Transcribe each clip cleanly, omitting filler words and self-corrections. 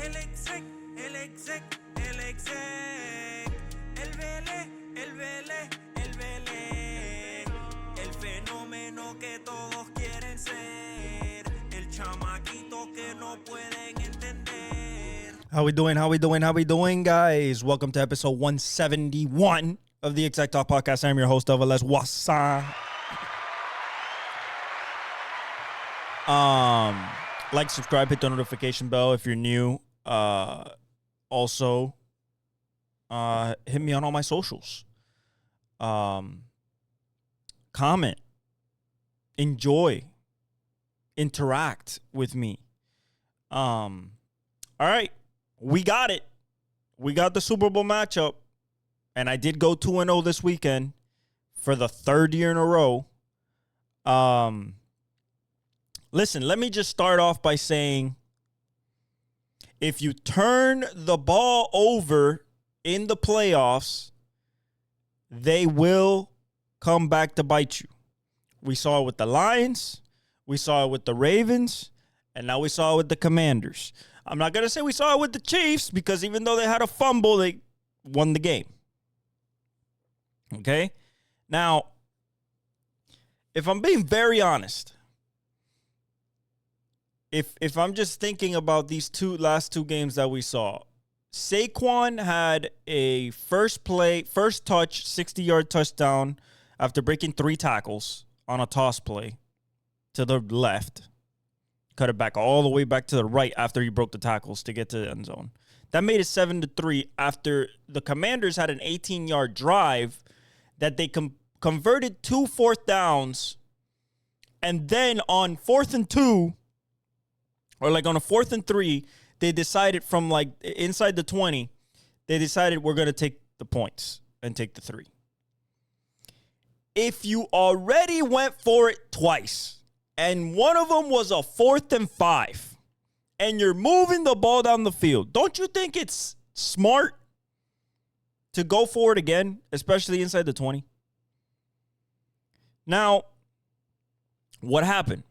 El exec, el exec, el exec. El Vélez, el Vélez, el Vélez. El fenómeno que todos quieren ser. El chamaquito que no pueden entender. How we doing, guys? Welcome to episode 171 of the Exec Talk Podcast. I'm your host, Ales Wasa. Like, subscribe, hit the notification bell if you're new. Also, hit me on all my socials. Comment, enjoy, interact with me. All right, we got it. We got the Super Bowl matchup, and I did go 2-0 this weekend for the third year in a row. Listen, let me just start off by saying, if you turn the ball over in the playoffs, they will come back to bite you. We saw it with the Lions, we saw it with the Ravens, and now we saw it with the Commanders. I'm not going to say we saw it with the Chiefs, because even though they had a fumble, they won the game. Okay? Now, if I'm being very honest, if I'm just thinking about these last two games that we saw, Saquon had a first touch, 60-yard touchdown after breaking 3 tackles on a toss play to the left. Cut it back all the way back to the right after he broke the tackles to get to the end zone. That made it 7-3 after the Commanders had an 18-yard drive that they converted 2 fourth downs, and then on 4th and 2, or like on a 4th and 3, they decided from like inside the 20, they decided we're going to take the points and take the 3. If you already went for it twice, and one of them was a 4th and 5, and you're moving the ball down the field, don't you think it's smart to go for it again, especially inside the 20? Now, what happened?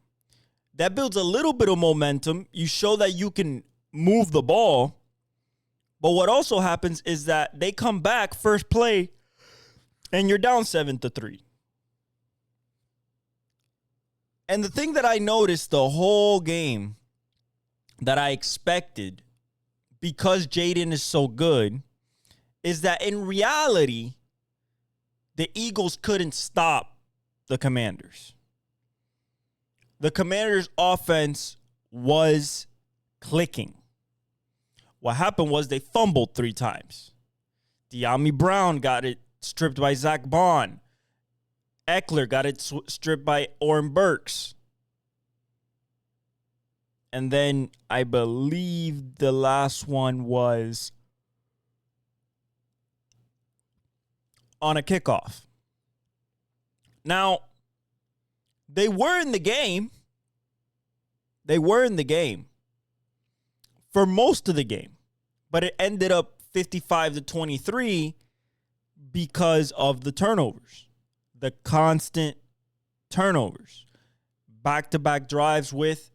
That builds a little bit of momentum. You show that you can move the ball. But what also happens is that they come back first play and you're down 7-3. And the thing that I noticed the whole game that I expected, because Jayden is so good, is that in reality, the Eagles couldn't stop the Commanders. The Commanders' offense was clicking. What happened was they fumbled 3 times. De'Ami Brown got it stripped by Zach Bond. Eckler got it stripped by Oren Burks. And then I believe the last one was on a kickoff. Now, they were in the game. They were in the game for most of the game, but it ended up 55-23 because of the turnovers, the constant turnovers, back-to-back drives with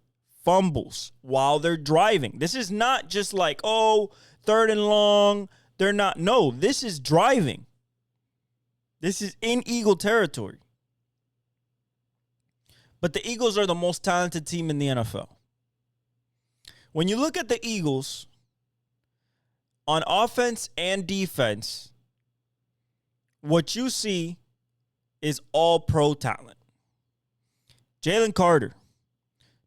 fumbles while they're driving. This is not just like, oh, 3rd and long. They're not. No, this is driving. This is in Eagle territory. But the Eagles are the most talented team in the NFL. When you look at the Eagles, on offense and defense, what you see is all pro talent. Jalen Carter,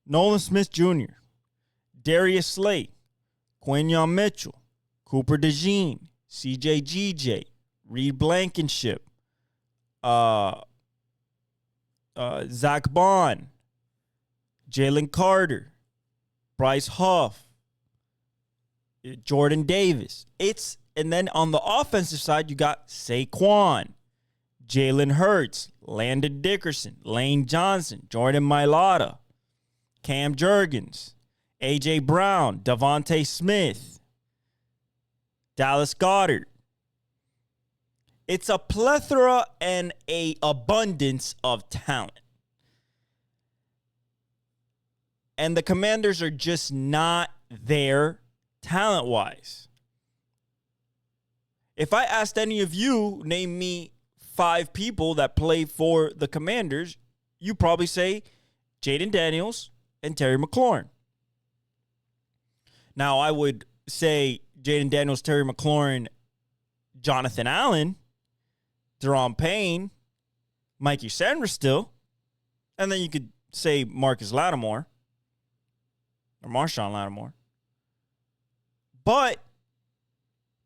Nolan Smith Jr., Darius Slay, Quinton Mitchell, Cooper DeJean, CJ GJ, Reid Blankenship, Zach Bond, Jalen Carter, Bryce Huff, Jordan Davis. And then on the offensive side, you got Saquon, Jalen Hurts, Landon Dickerson, Lane Johnson, Jordan Mailata, Cam Jurgens, A.J. Brown, Devontae Smith, Dallas Goedert. It's a plethora and a abundance of talent. And the Commanders are just not there talent-wise. If I asked any of you, name me 5 people that play for the Commanders, you probably say Jayden Daniels and Terry McLaurin. Now, I would say Jayden Daniels, Terry McLaurin, Jonathan Allen, Deron Payne, Mikey Sanders still, and then you could say Marcus Lattimore or Marshawn Lattimore. But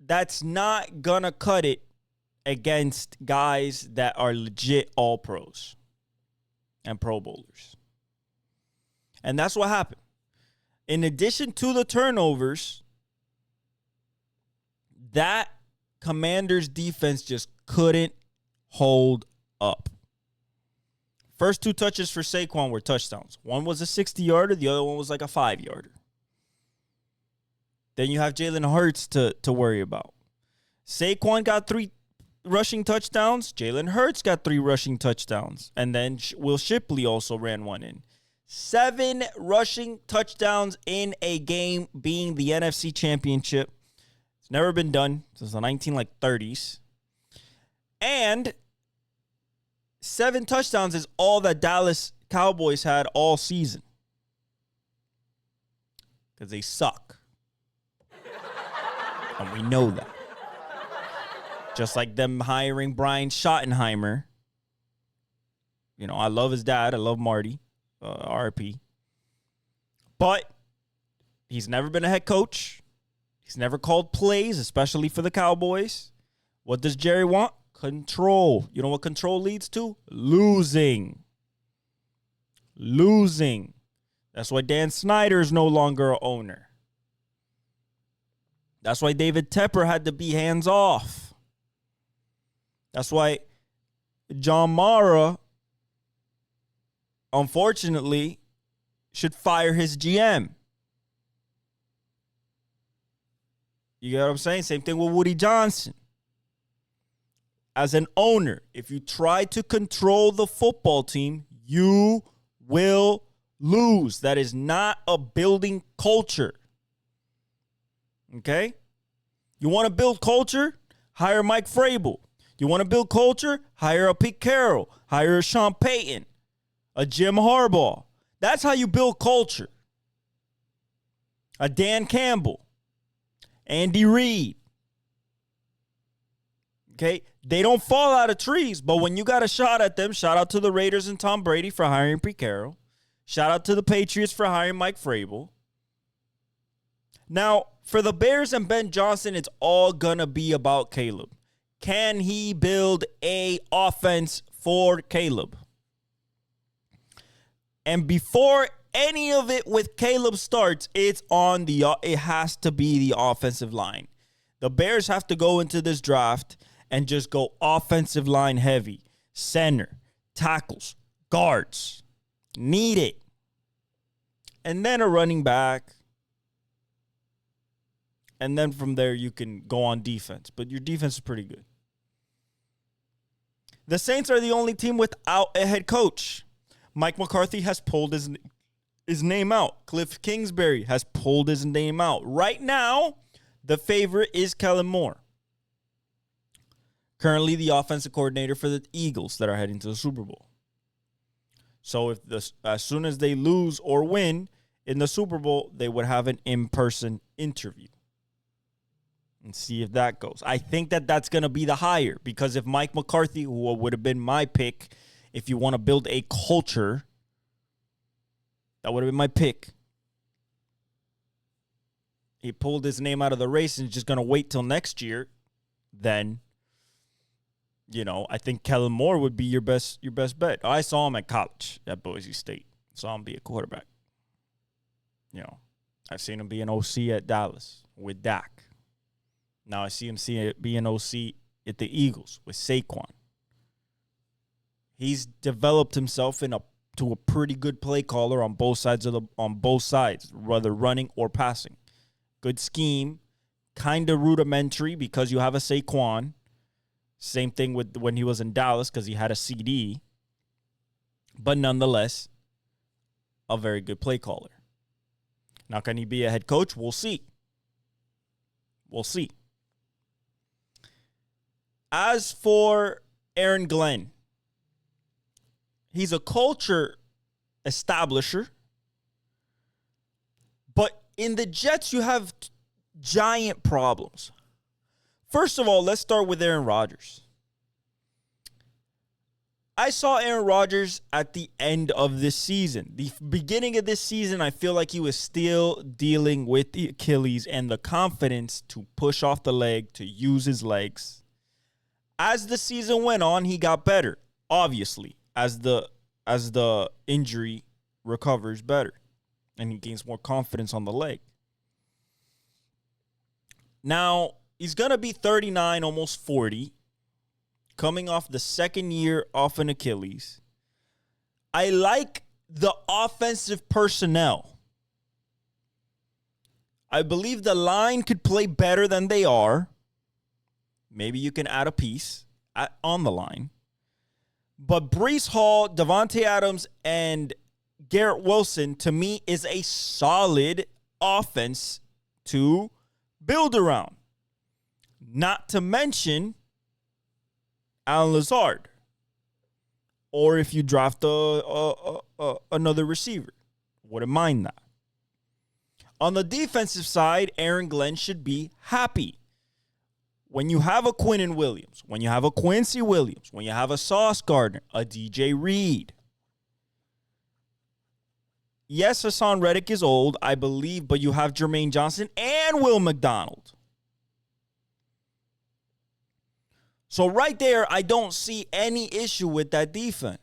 that's not going to cut it against guys that are legit all-pros and Pro Bowlers. And that's what happened. In addition to the turnovers, that Commanders defense just couldn't hold up. First 2 touches for Saquon were touchdowns. One was a 60-yarder. The other one was like a 5-yarder. Then you have Jalen Hurts to worry about. Saquon got 3 rushing touchdowns. Jalen Hurts got 3 rushing touchdowns. And then Will Shipley also ran one in. 7 rushing touchdowns in a game, being the NFC Championship. It's never been done since the 1930s. And 7 touchdowns is all that Dallas Cowboys had all season. Because they suck. And we know that. Just like them hiring Brian Schottenheimer. You know, I love his dad. I love Marty. RP. But he's never been a head coach. He's never called plays, especially for the Cowboys. What does Jerry want? Control. You know what control leads to? Losing. That's why Dan Snyder is no longer an owner. That's why David Tepper had to be hands off. That's why John Mara, unfortunately, should fire his GM. You get what I'm saying? Same thing with Woody Johnson. As an owner, if you try to control the football team, you will lose. That is not a building culture. Okay? You want to build culture? Hire Mike Vrabel. You want to build culture? Hire a Pete Carroll. Hire a Sean Payton. A Jim Harbaugh. That's how you build culture. A Dan Campbell. Andy Reid. Okay? They don't fall out of trees, but when you got a shot at them, shout out to the Raiders and Tom Brady for hiring Pete Carroll. Shout out to the Patriots for hiring Mike Vrabel. Now, for the Bears and Ben Johnson, it's all going to be about Caleb. Can he build a offense for Caleb? And before any of it with Caleb starts, it has to be the offensive line. The Bears have to go into this draft and just go offensive line heavy. Center, tackles, guards. Need it. And then a running back. And then from there, you can go on defense. But your defense is pretty good. The Saints are the only team without a head coach. Mike McCarthy has pulled his name out. Cliff Kingsbury has pulled his name out. Right now, the favorite is Kellen Moore. Currently the offensive coordinator for the Eagles that are heading to the Super Bowl. So as soon as they lose or win in the Super Bowl, they would have an in-person interview. And see if that goes. I think that's going to be the hire. Because if Mike McCarthy, who would have been my pick, if you want to build a culture, that would have been my pick. He pulled his name out of the race and is just going to wait till next year. Then, you know, I think Kellen Moore would be your best bet. I saw him at college at Boise State. Saw him be a quarterback. You know, I've seen him be an OC at Dallas with Dak. Now I see him be an OC at the Eagles with Saquon. He's developed himself to a pretty good play caller on both sides, whether running or passing. Good scheme, kind of rudimentary because you have a Saquon. Same thing with when he was in Dallas because he had a CD. But nonetheless, a very good play caller. Now, can he be a head coach? We'll see. We'll see. As for Aaron Glenn, he's a culture establisher. But in the Jets, you have giant problems. First of all, let's start with Aaron Rodgers. I saw Aaron Rodgers at the end of this season. The beginning of this season, I feel like he was still dealing with the Achilles and the confidence to push off the leg, to use his legs. As the season went on, he got better, obviously, as the injury recovers better and he gains more confidence on the leg. Now, he's going to be 39, almost 40. Coming off the second year off an Achilles. I like the offensive personnel. I believe the line could play better than they are. Maybe you can add a piece on the line. But Breece Hall, Devontae Adams, and Garrett Wilson, to me, is a solid offense to build around. Not to mention Allen Lazard, or if you draft another receiver. Wouldn't mind that. On the defensive side, Aaron Glenn should be happy. When you have a Quinnen Williams, when you have a Quincy Williams, when you have a Sauce Gardner, a DJ Reid. Yes, Hassan Reddick is old, I believe, but you have Jermaine Johnson and Will McDonald. So right there, I don't see any issue with that defense.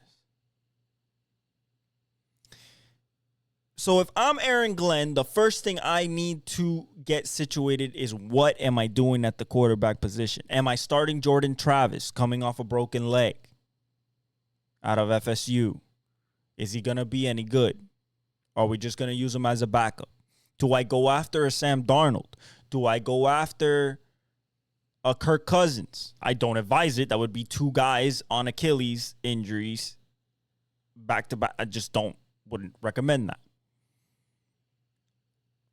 So if I'm Aaron Glenn, the first thing I need to get situated is what am I doing at the quarterback position? Am I starting Jordan Travis coming off a broken leg out of FSU? Is he going to be any good? Are we just going to use him as a backup? Do I go after a Sam Darnold? Do I go after a Kirk Cousins? I don't advise it. That would be two guys on Achilles injuries back to back. I just wouldn't recommend that.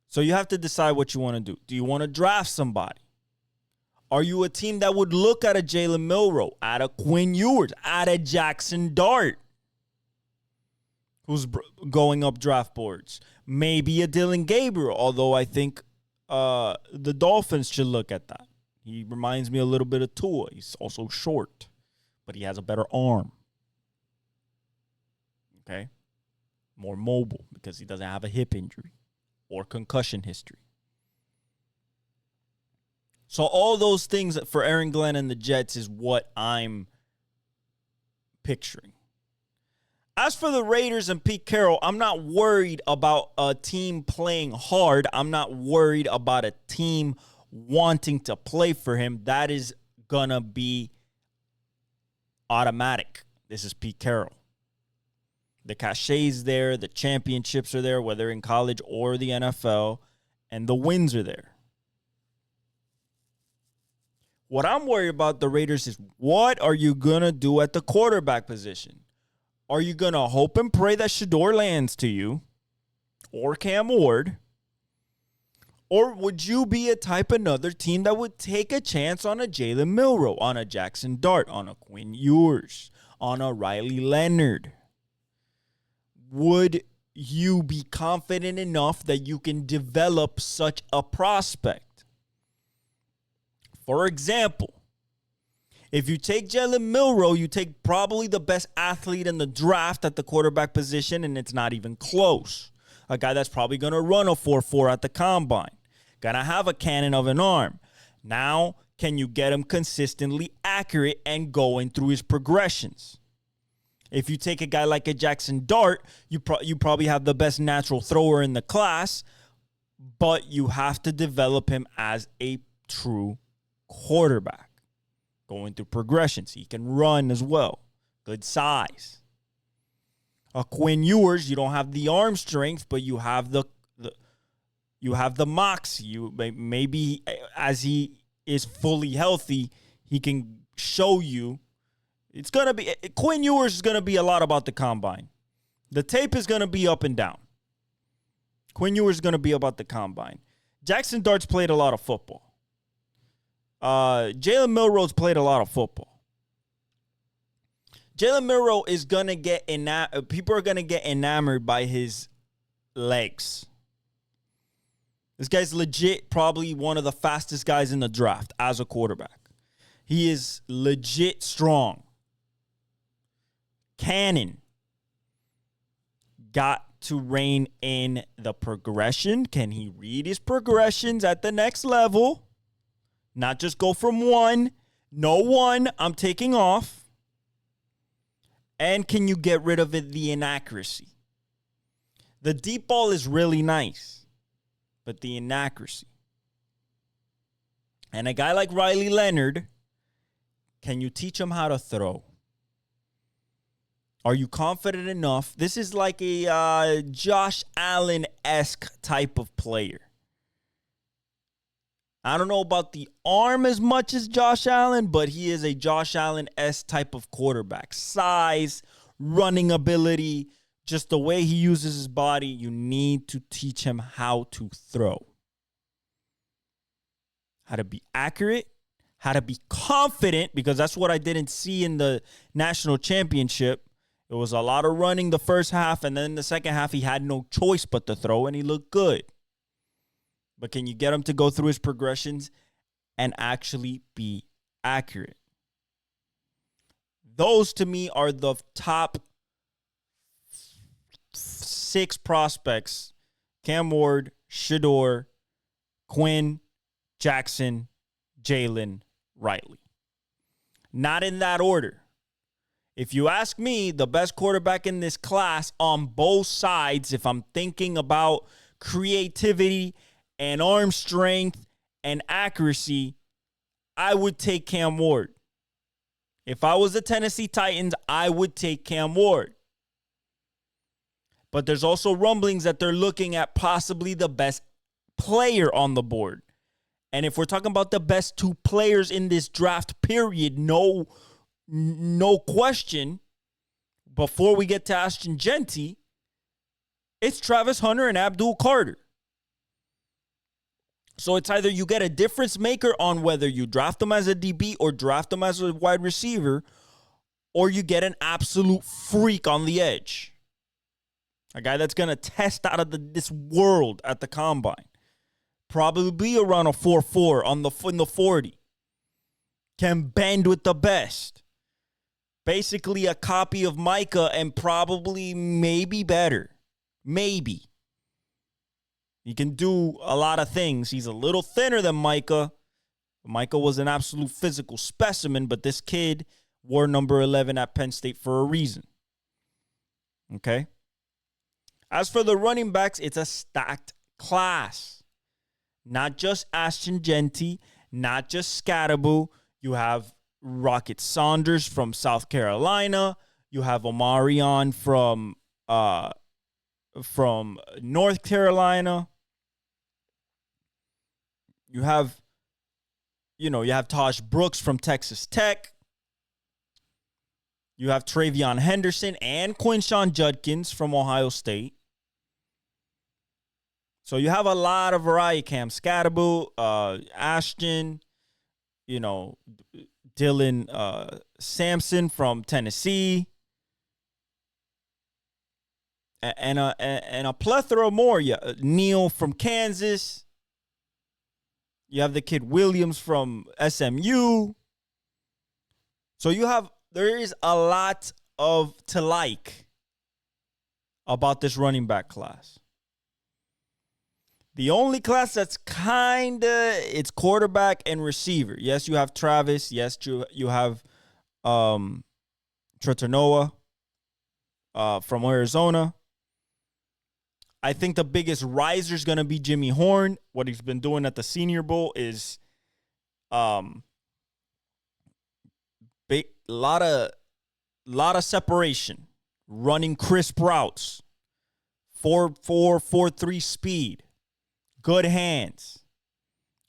So you have to decide what you want to do. Do you want to draft somebody? Are you a team that would look at a Jalen Milroe, at a Quinn Ewers, at a Jackson Dart, who's going up draft boards? Maybe a Dylan Gabriel, although I think the Dolphins should look at that. He reminds me a little bit of Tua. He's also short, but he has a better arm. Okay? More mobile because he doesn't have a hip injury or concussion history. So all those things for Aaron Glenn and the Jets is what I'm picturing. As for the Raiders and Pete Carroll, I'm not worried about a team playing hard. I'm not worried about a team wanting to play for him. That is going to be automatic. This is Pete Carroll. The cachet's there. The championships are there, whether in college or the NFL. And the wins are there. What I'm worried about the Raiders is what are you going to do at the quarterback position? Are you going to hope and pray that Shedeur lands to you or Cam Ward? Or would you be a type another team that would take a chance on a Jalen Milroe, on a Jackson Dart, on a Quinn Ewers, on a Riley Leonard? Would you be confident enough that you can develop such a prospect? For example, if you take Jalen Milroe, you take probably the best athlete in the draft at the quarterback position, and it's not even close. A guy that's probably going to run a 4.4 at the combine. Going to have a cannon of an arm. Now, can you get him consistently accurate and going through his progressions? If you take a guy like a Jackson Dart, you probably have the best natural thrower in the class, but you have to develop him as a true quarterback. Going through progressions. He can run as well. Good size. A Quinn Ewers, you don't have the arm strength, but you have the moxie. Maybe as he is fully healthy, he can show you. It's going to be, Quinn Ewers is going to be a lot about the combine. The tape is going to be up and down. Quinn Ewers is going to be about the combine. Jackson Dart's played a lot of football. Jalen Milroe's played a lot of football. Jalen Milroe is going to get people are going to get enamored by his legs. This guy's legit probably one of the fastest guys in the draft as a quarterback. He is legit strong. Cannon. Got to rein in the progression. Can he read his progressions at the next level? Not just go from one. No one, I'm taking off. And can you get rid of the inaccuracy? The deep ball is really nice, but the inaccuracy. And a guy like Riley Leonard, can you teach him how to throw? Are you confident enough? This is like a Josh Allen-esque type of player. I don't know about the arm as much as Josh Allen, but he is a Josh Allen-esque type of quarterback. Size, running ability, just the way he uses his body. You need to teach him how to throw. How to be accurate, how to be confident, because that's what I didn't see in the national championship. It was a lot of running the first half, and then the second half, he had no choice but to throw, and he looked good. But can you get him to go through his progressions and actually be accurate? Those, to me, are the top 6 prospects. Cam Ward, Shedeur, Quinn, Jackson, Jalen, Riley. Not in that order. If you ask me, the best quarterback in this class on both sides, if I'm thinking about creativity and arm strength and accuracy, I would take Cam Ward. If I was the Tennessee Titans, I would take Cam Ward. But there's also rumblings that they're looking at possibly the best player on the board. And if we're talking about the best 2 players in this draft period, no question, before we get to Ashton Genty, it's Travis Hunter and Abdul Carter. So it's either you get a difference maker on whether you draft them as a DB or draft them as a wide receiver, or you get an absolute freak on the edge. A guy that's going to test out of this world at the combine. Probably be around a 4.4 in the 40. Can bend with the best. Basically a copy of Micah and probably maybe better. Maybe. He can do a lot of things. He's a little thinner than Micah. Micah was an absolute physical specimen, but this kid wore number 11 at Penn State for a reason. Okay? As for the running backs, it's a stacked class. Not just Ashton Genty, not just Scatterbo. You have Rocket Saunders from South Carolina. You have Omarion from North Carolina. You have Tosh Brooks from Texas Tech. You have Travion Henderson and Quinshon Judkins from Ohio State. So you have a lot of variety. Cam Scatterbo, Ashton, Dylan Sampson from Tennessee, and a plethora more. Yeah, Neal from Kansas. You have the kid Williams from SMU. So there is a lot to like about this running back class. The only class that's it's quarterback and receiver. Yes, you have Travis. Yes, you have Tretonoa from Arizona. I think the biggest riser is going to be Jimmy Horn. What he's been doing at the Senior Bowl is a lot of separation, running crisp routes, 4.4, 4.3 speed. Good hands.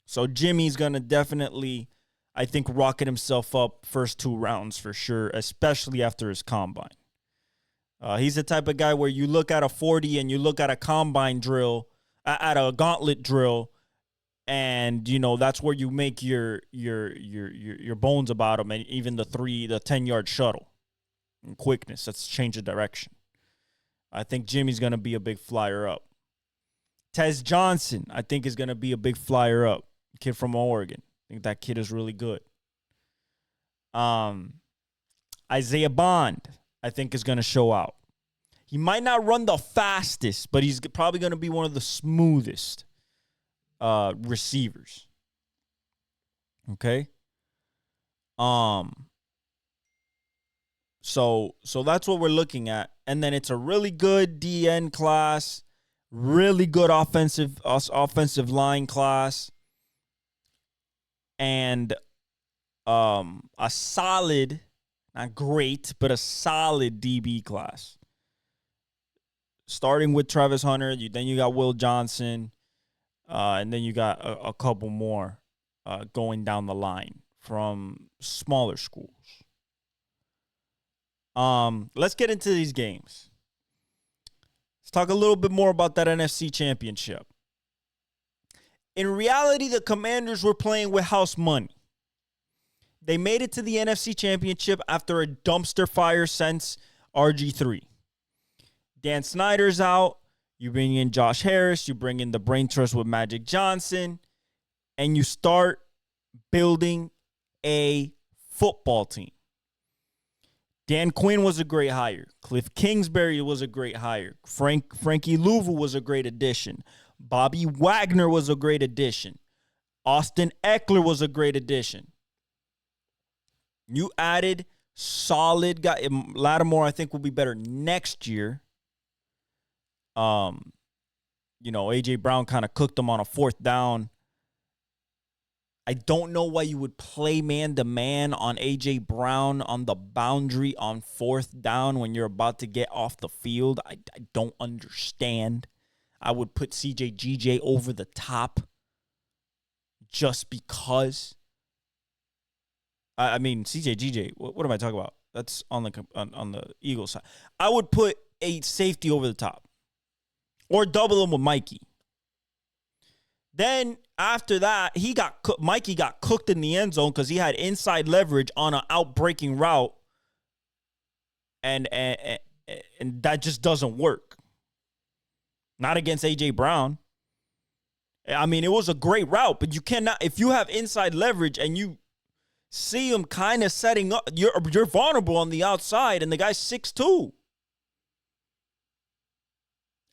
So Jimmy's going to definitely, I think, rocket himself up first 2 rounds for sure, especially after his combine. He's the type of guy where you look at a 40 and you look at a combine drill, at a gauntlet drill, And that's where you make your bones about him, and even the 10-yard shuttle and quickness. That's change of direction. I think Jimmy's gonna be a big flyer up. Tez Johnson, I think, is gonna be a big flyer up. Kid from Oregon. I think that kid is really good. Isaiah Bond, I think, is gonna show out. He might not run the fastest, but he's probably gonna be one of the smoothest receivers. Okay. So that's what we're looking at. And then it's a really good DN class, really good offensive line class, and a solid, not great, but a solid DB class. Starting with Travis Hunter, then you got Will Johnson, and then you got a couple more going down the line from smaller schools. Let's get into these games. Let's talk a little bit more about that NFC Championship. In reality, the Commanders were playing with house money. They made it to the NFC Championship after a dumpster fire since RG3. Dan Snyder's out. You bring in Josh Harris. You bring in the brain trust with Magic Johnson. And you start building a football team. Dan Quinn was a great hire. Cliff Kingsbury was a great hire. Frankie Louvu was a great addition. Bobby Wagner was a great addition. Austin Eckler was a great addition. You added solid guy. Lattimore, I think, will be better next year. A.J. Brown kind of cooked them on a fourth down. I don't know why you would play man-to-man on A.J. Brown on the boundary on fourth down when you're about to get off the field. I don't understand. I would put C.J. G.J. over the top just because. I mean, C.J. G.J., what am I talking about? That's on the Eagles side. I would put a safety over the top or double him with Mikey. Then after that, Mikey got cooked in the end zone because he had inside leverage on an out-breaking route, and that just doesn't work. Not against A.J. Brown. I mean, it was a great route, but you cannot, if you have inside leverage and you see him kind of setting up, you're vulnerable on the outside, and the guy's 6'2".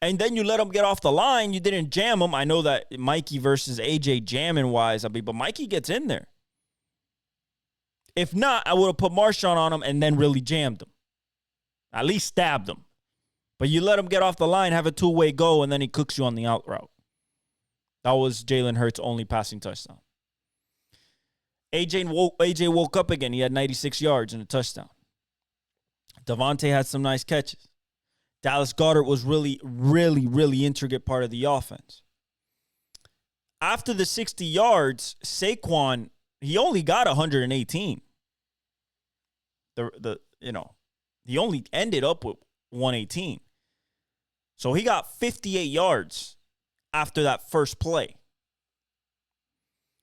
And then you let him get off the line. You didn't jam him. I know that Mikey versus AJ jamming wise, but Mikey gets in there. If not, I would have put Marshawn on him and then really jammed him. At least stabbed him. But you let him get off the line, have a two-way go, and then he cooks you on the out route. That was Jalen Hurts' only passing touchdown. AJ woke up again. He had 96 yards and a touchdown. Devontae had some nice catches. Dallas Goedert was really, really, really intricate part of the offense. After the 60 yards, Saquon, he only got 118. He only ended up with 118. So he got 58 yards after that first play.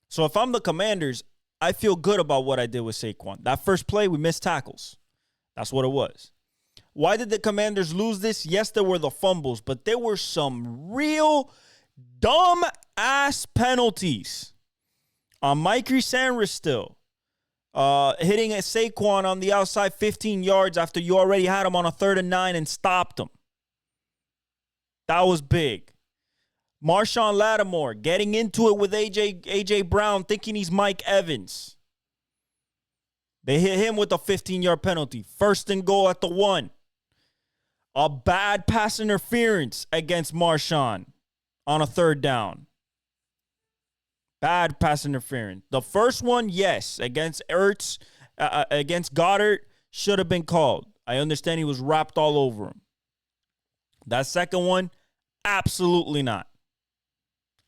So if I'm the Commanders, I feel good about what I did with Saquon. That first play, we missed tackles. That's what it was. Why did the Commanders lose this? Yes, there were the fumbles, but there were some real dumb-ass penalties. On Mike Sanders still. Hitting a Saquon on the outside 15 yards after you already had him on a 3rd and 9 and stopped him. That was big. Marshawn Lattimore getting into it with A.J. Brown, thinking he's Mike Evans. They hit him with a 15-yard penalty. 1st and goal at the 1. A bad pass interference against Marshawn on a 3rd down. Bad pass interference. The first one, yes, against Ertz, against Goddard, should have been called. I understand he was wrapped all over him. That second one, absolutely not.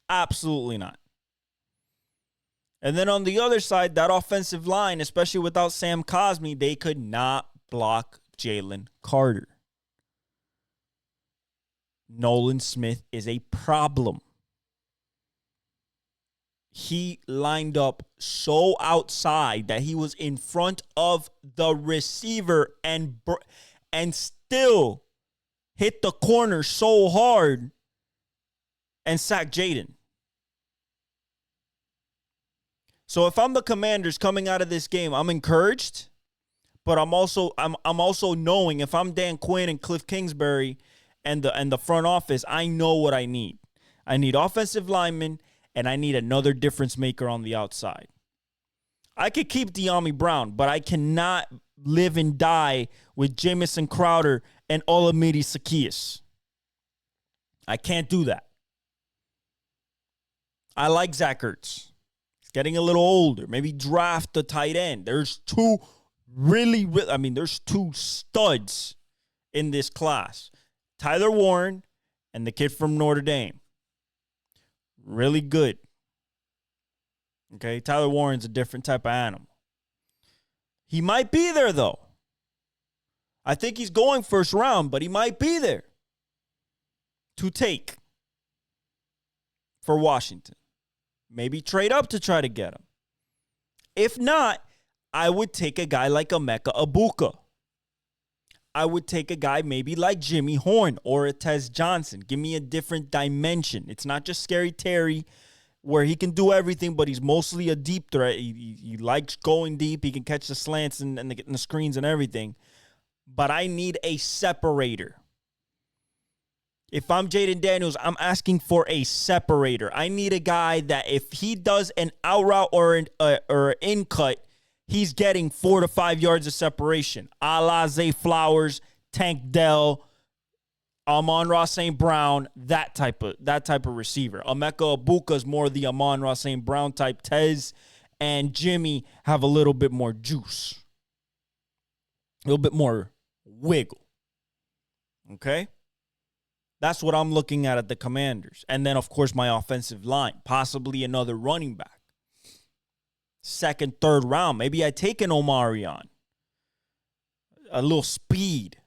Absolutely not. And then on the other side, that offensive line, especially without Sam Cosmi, they could not block Jalen Carter. Nolan Smith is a problem. he lined up so outside that he was in front of the receiver and still hit the corner so hard and sacked Jayden. So if I'm the Commanders coming out of this game, I'm encouraged, but I'm also knowing if I'm Dan Quinn and Cliff Kingsbury and the front office, I know what I need. I need offensive linemen, and I need another difference maker on the outside. I could keep De'Ami Brown, but I cannot live and die with Jamison Crowder and Olamide Zaccheaus. I can't do that. I like Zach Ertz. He's getting a little older. Maybe draft a tight end. There's two there's two studs in this class. Tyler Warren and the kid from Notre Dame. Really good. Okay, Tyler Warren's a different type of animal. He might be there, though. I think he's going first round, but he might be there to take for Washington. Maybe trade up to try to get him. If not, I would take a guy like Emeka Egbuka. I would take a guy maybe like Jimmy Horn or a Tez Johnson. Give me a different dimension. It's not just Scary Terry where he can do everything, but he's mostly a deep threat. He likes going deep. He can catch the slants and the screens and everything. But I need a separator. If I'm Jayden Daniels, I'm asking for a separator. I need a guy that if he does an out route or an in cut, he's getting 4 to 5 yards of separation. A la Zay Flowers, Tank Dell, Amon-Ra St. Brown, that type of receiver. Emeka Egbuka is more the Amon-Ra St. Brown type. Tez and Jimmy have a little bit more juice. A little bit more wiggle. Okay? That's what I'm looking at the Commanders. And then, of course, my offensive line. Possibly another running back. Second, third round. Maybe I take an Omarion. A little speed.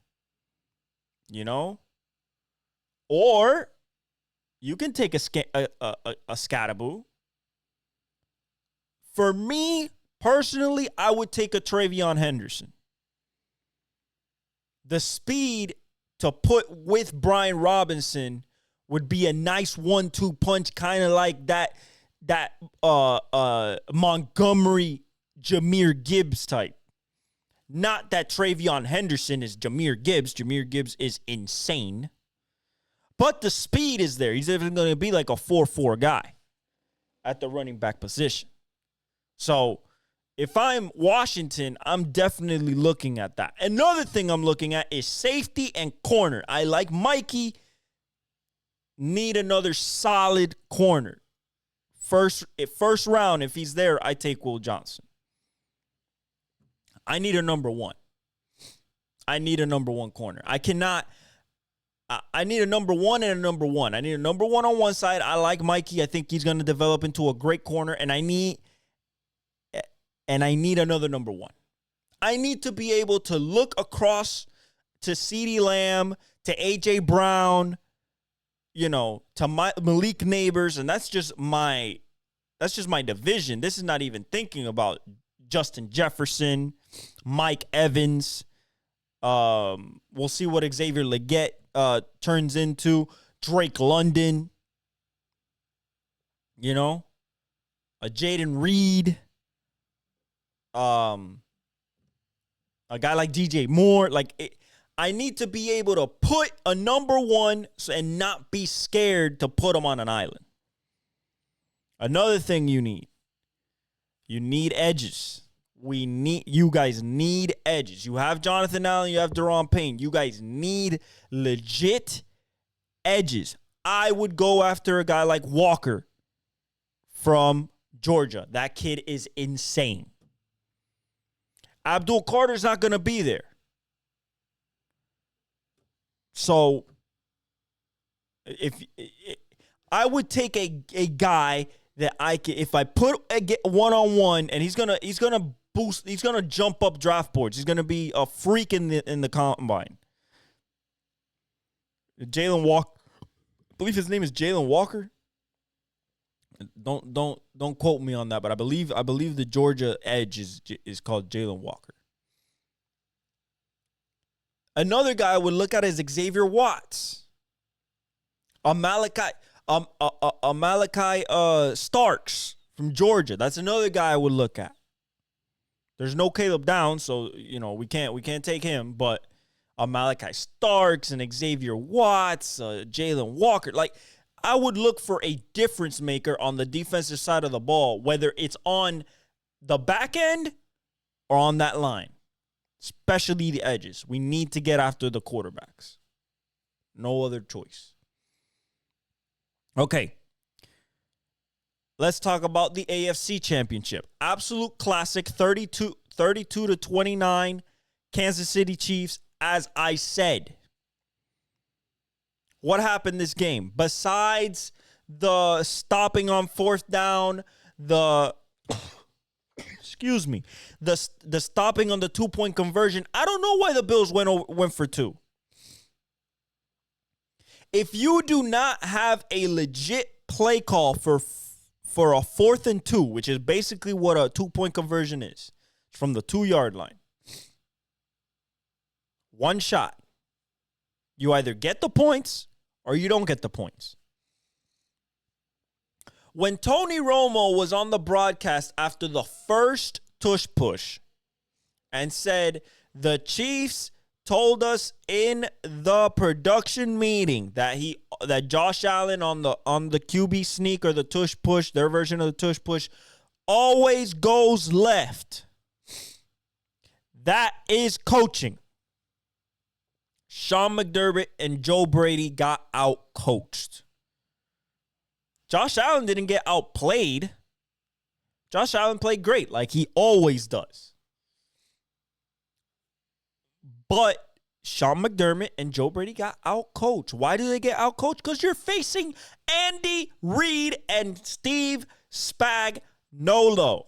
You know? Or you can take a Scattaboo. For me, personally, I would take a Travion Henderson. The speed to put with Brian Robinson would be a nice 1-2 punch, kind of like that Montgomery Jahmyr Gibbs type. Not that Travion Henderson is Jahmyr Gibbs. Jahmyr Gibbs is insane. But the speed is there. He's even going to be like a 4-4 guy at the running back position. So if I'm Washington, I'm definitely looking at that. Another thing I'm looking at is safety and corner. I like Mikey. Need another solid corner. First round, if he's there, I take Will Johnson. I need a number one. I need a number one corner. I need a number one and a number one. I need a number one on one side. I like Mikey. I think he's going to develop into a great corner, and I need another number one. I need to be able to look across to CeeDee Lamb, to A.J. Brown, to Malik Neighbors, and that's just my division. This is not even thinking about Justin Jefferson, Mike Evans. We'll see what Xavier Legette turns into. Drake London, a Jayden Reid, a guy like DJ Moore. I need to be able to put a number one and not be scared to put him on an island. Another thing you need edges. You guys need edges. You have Jonathan Allen, you have Daron Payne. You guys need legit edges. I would go after a guy like Walker from Georgia. That kid is insane. Abdul Carter's not going to be there. So I would take a guy that if I put a one-on-one, and he's gonna boost, he's gonna jump up draft boards. He's gonna be a freak in the combine. Jalen Walker, I believe his name is Jalen Walker. Don't quote me on that, but I believe the Georgia edge is called Jalen Walker. Another guy I would look at is Xavier Watts. Malachi Starks from Georgia. That's another guy I would look at. There's no Caleb Downs, so we can't take him. But Malachi Starks and Xavier Watts, Jalen Walker. Like, I would look for a difference maker on the defensive side of the ball, whether it's on the back end or on that line, especially the edges. We need to get after the quarterbacks. No other choice. Okay. Let's talk about the AFC Championship. Absolute classic, 32-29, Kansas City Chiefs, as I said. What happened this game? Besides the stopping on fourth down, the stopping on the 2-point conversion, I don't know why the Bills went for two. If you do not have a legit play call for a 4th and 2, which is basically what a 2-point conversion is, it's from the 2-yard line. One shot. You either get the points or you don't get the points. When Tony Romo was on the broadcast after the first tush push and said, the Chiefs told us in the production meeting that Josh Allen on the QB sneak or the tush push, their version of the tush push, always goes left. That is coaching. Sean McDermott and Joe Brady got out-coached. Josh Allen didn't get outplayed. Josh Allen played great, like he always does. But Sean McDermott and Joe Brady got out-coached. Why do they get out-coached? Because you're facing Andy Reid and Steve Spagnuolo.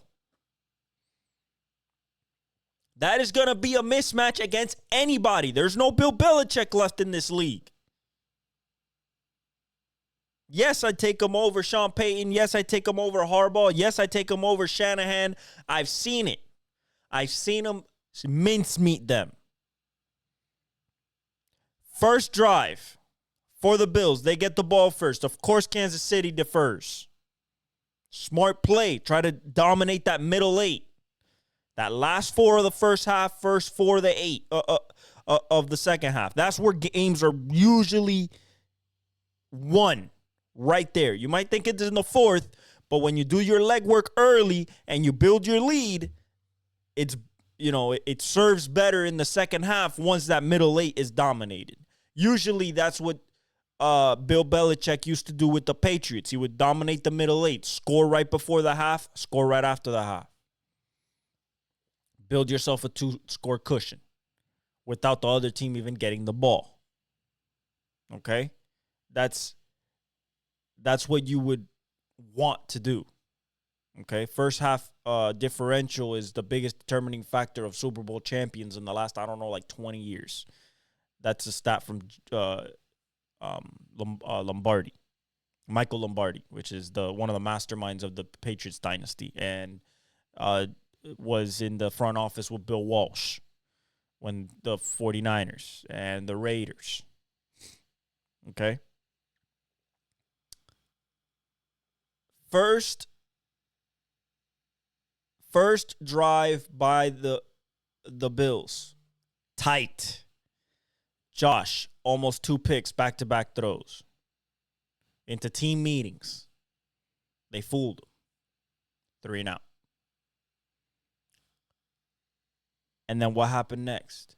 That is going to be a mismatch against anybody. There's no Bill Belichick left in this league. Yes, I take him over Sean Payton. Yes, I take him over Harbaugh. Yes, I take him over Shanahan. I've seen it. I've seen him mincemeat them. First drive for the Bills. They get the ball first. Of course, Kansas City defers. Smart play. Try to dominate that middle 8. That last 4 of the first half, first 4 of the 8 of the second half. That's where games are usually won, right there. You might think it's in the 4th, but when you do your legwork early and you build your lead, it serves better in the second half once that middle 8 is dominated. Usually that's what Bill Belichick used to do with the Patriots. He would dominate the middle 8, score right before the half, score right after the half. Build yourself a 2-score cushion without the other team even getting the ball. Okay? That's what you would want to do. Okay? First half differential is the biggest determining factor of Super Bowl champions in the last, 20 years. That's a stat from Lombardi. Michael Lombardi, which is one of the masterminds of the Patriots dynasty. And was in the front office with Bill Walsh when the 49ers and the Raiders. Okay? First drive by the Bills. Tight. Josh, almost 2 picks, back-to-back throws. Into team meetings. They fooled him. 3 and out. And then what happened next?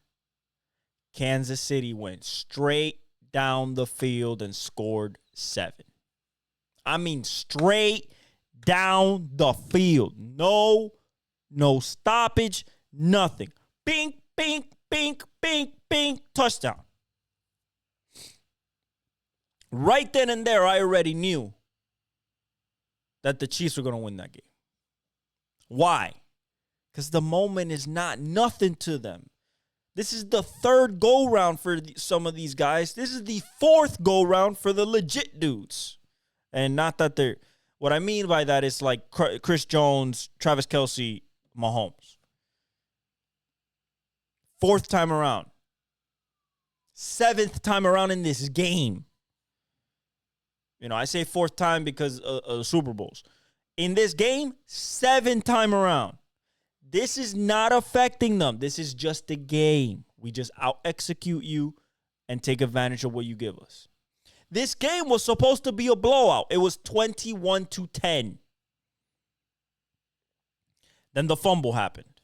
Kansas City went straight down the field and scored 7. I mean, straight down the field. No stoppage, nothing. Bink, bink, bink, bink, bink, touchdown. Right then and there, I already knew that the Chiefs were going to win that game. Why? Because the moment is not nothing to them. This is the 3rd go-round for some of these guys. This is the 4th go-round for the legit dudes. And not that they're, What I mean by that is like Chris Jones, Travis Kelce, Mahomes. Fourth time around. Seventh time around in this game. You know, I say fourth time because of the Super Bowls. In this game, seventh time around. This is not affecting them. This is just a game. We just out-execute you and take advantage of what you give us. This game was supposed to be a blowout. It was 21-10. Then the fumble happened.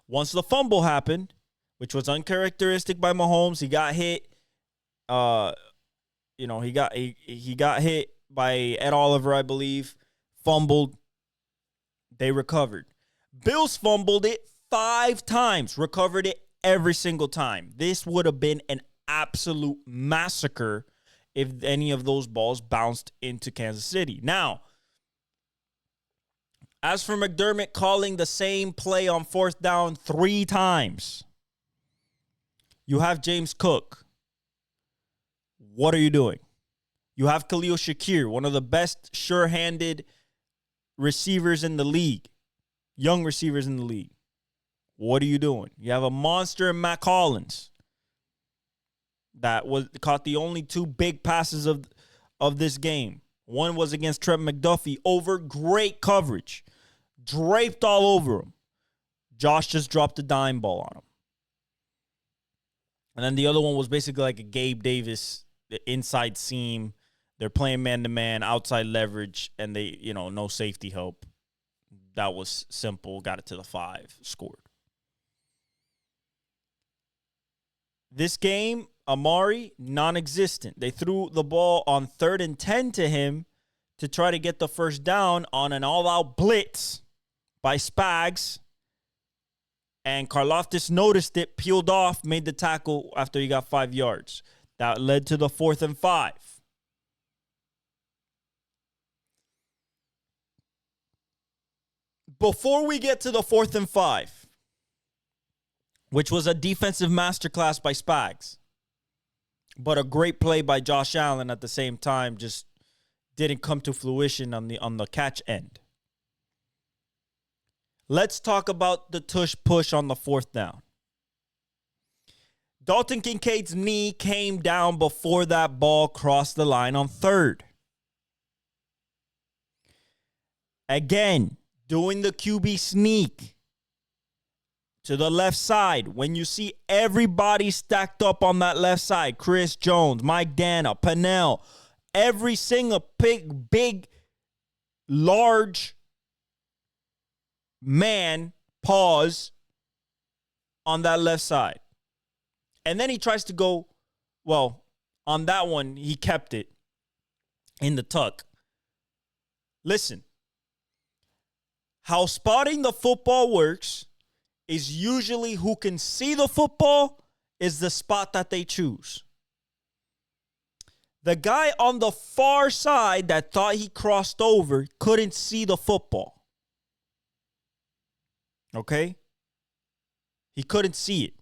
Once the fumble happened, which was uncharacteristic by Mahomes, he got hit. He got hit by Ed Oliver, I believe. Fumbled. They recovered. Bills fumbled it 5 times. Recovered it every single time. This would have been an absolute massacre if any of those balls bounced into Kansas City. Now, as for McDermott calling the same play on fourth down 3 times, you have James Cook. What are you doing? You have Khalil Shakir, one of the best sure-handed receivers in the league, young receivers in the league. What are you doing? You have a monster in Matt Collins that caught the only 2 big passes of this game. One was against Trent McDuffie over great coverage, draped all over him. Josh just dropped a dime ball on him. And then the other one was basically like a Gabe Davis inside seam. They're playing man-to-man, outside leverage, and they, no safety help. That was simple. Got it to the 5, scored. This game, Amari, non-existent. They threw the ball on 3rd and 10 to him to try to get the first down on an all-out blitz by Spags. And Karlaftis noticed it, peeled off, made the tackle after he got 5 yards. That led to the 4th and 5. Before we get to the 4th and 5, which was a defensive masterclass by Spags, but a great play by Josh Allen at the same time, just didn't come to fruition on the catch end. Let's talk about the tush push on the 4th down. Dalton Kincaid's knee came down before that ball crossed the line on 3rd. Again, doing the QB sneak to the left side. When you see everybody stacked up on that left side, Chris Jones, Mike Dana, Pennell, every single big, large man, pause on that left side. And then he tries to go, on that one, he kept it in the tuck. Listen, how spotting the football works is usually who can see the football is the spot that they choose. The guy on the far side that thought he crossed over couldn't see the football. Okay? He couldn't see it.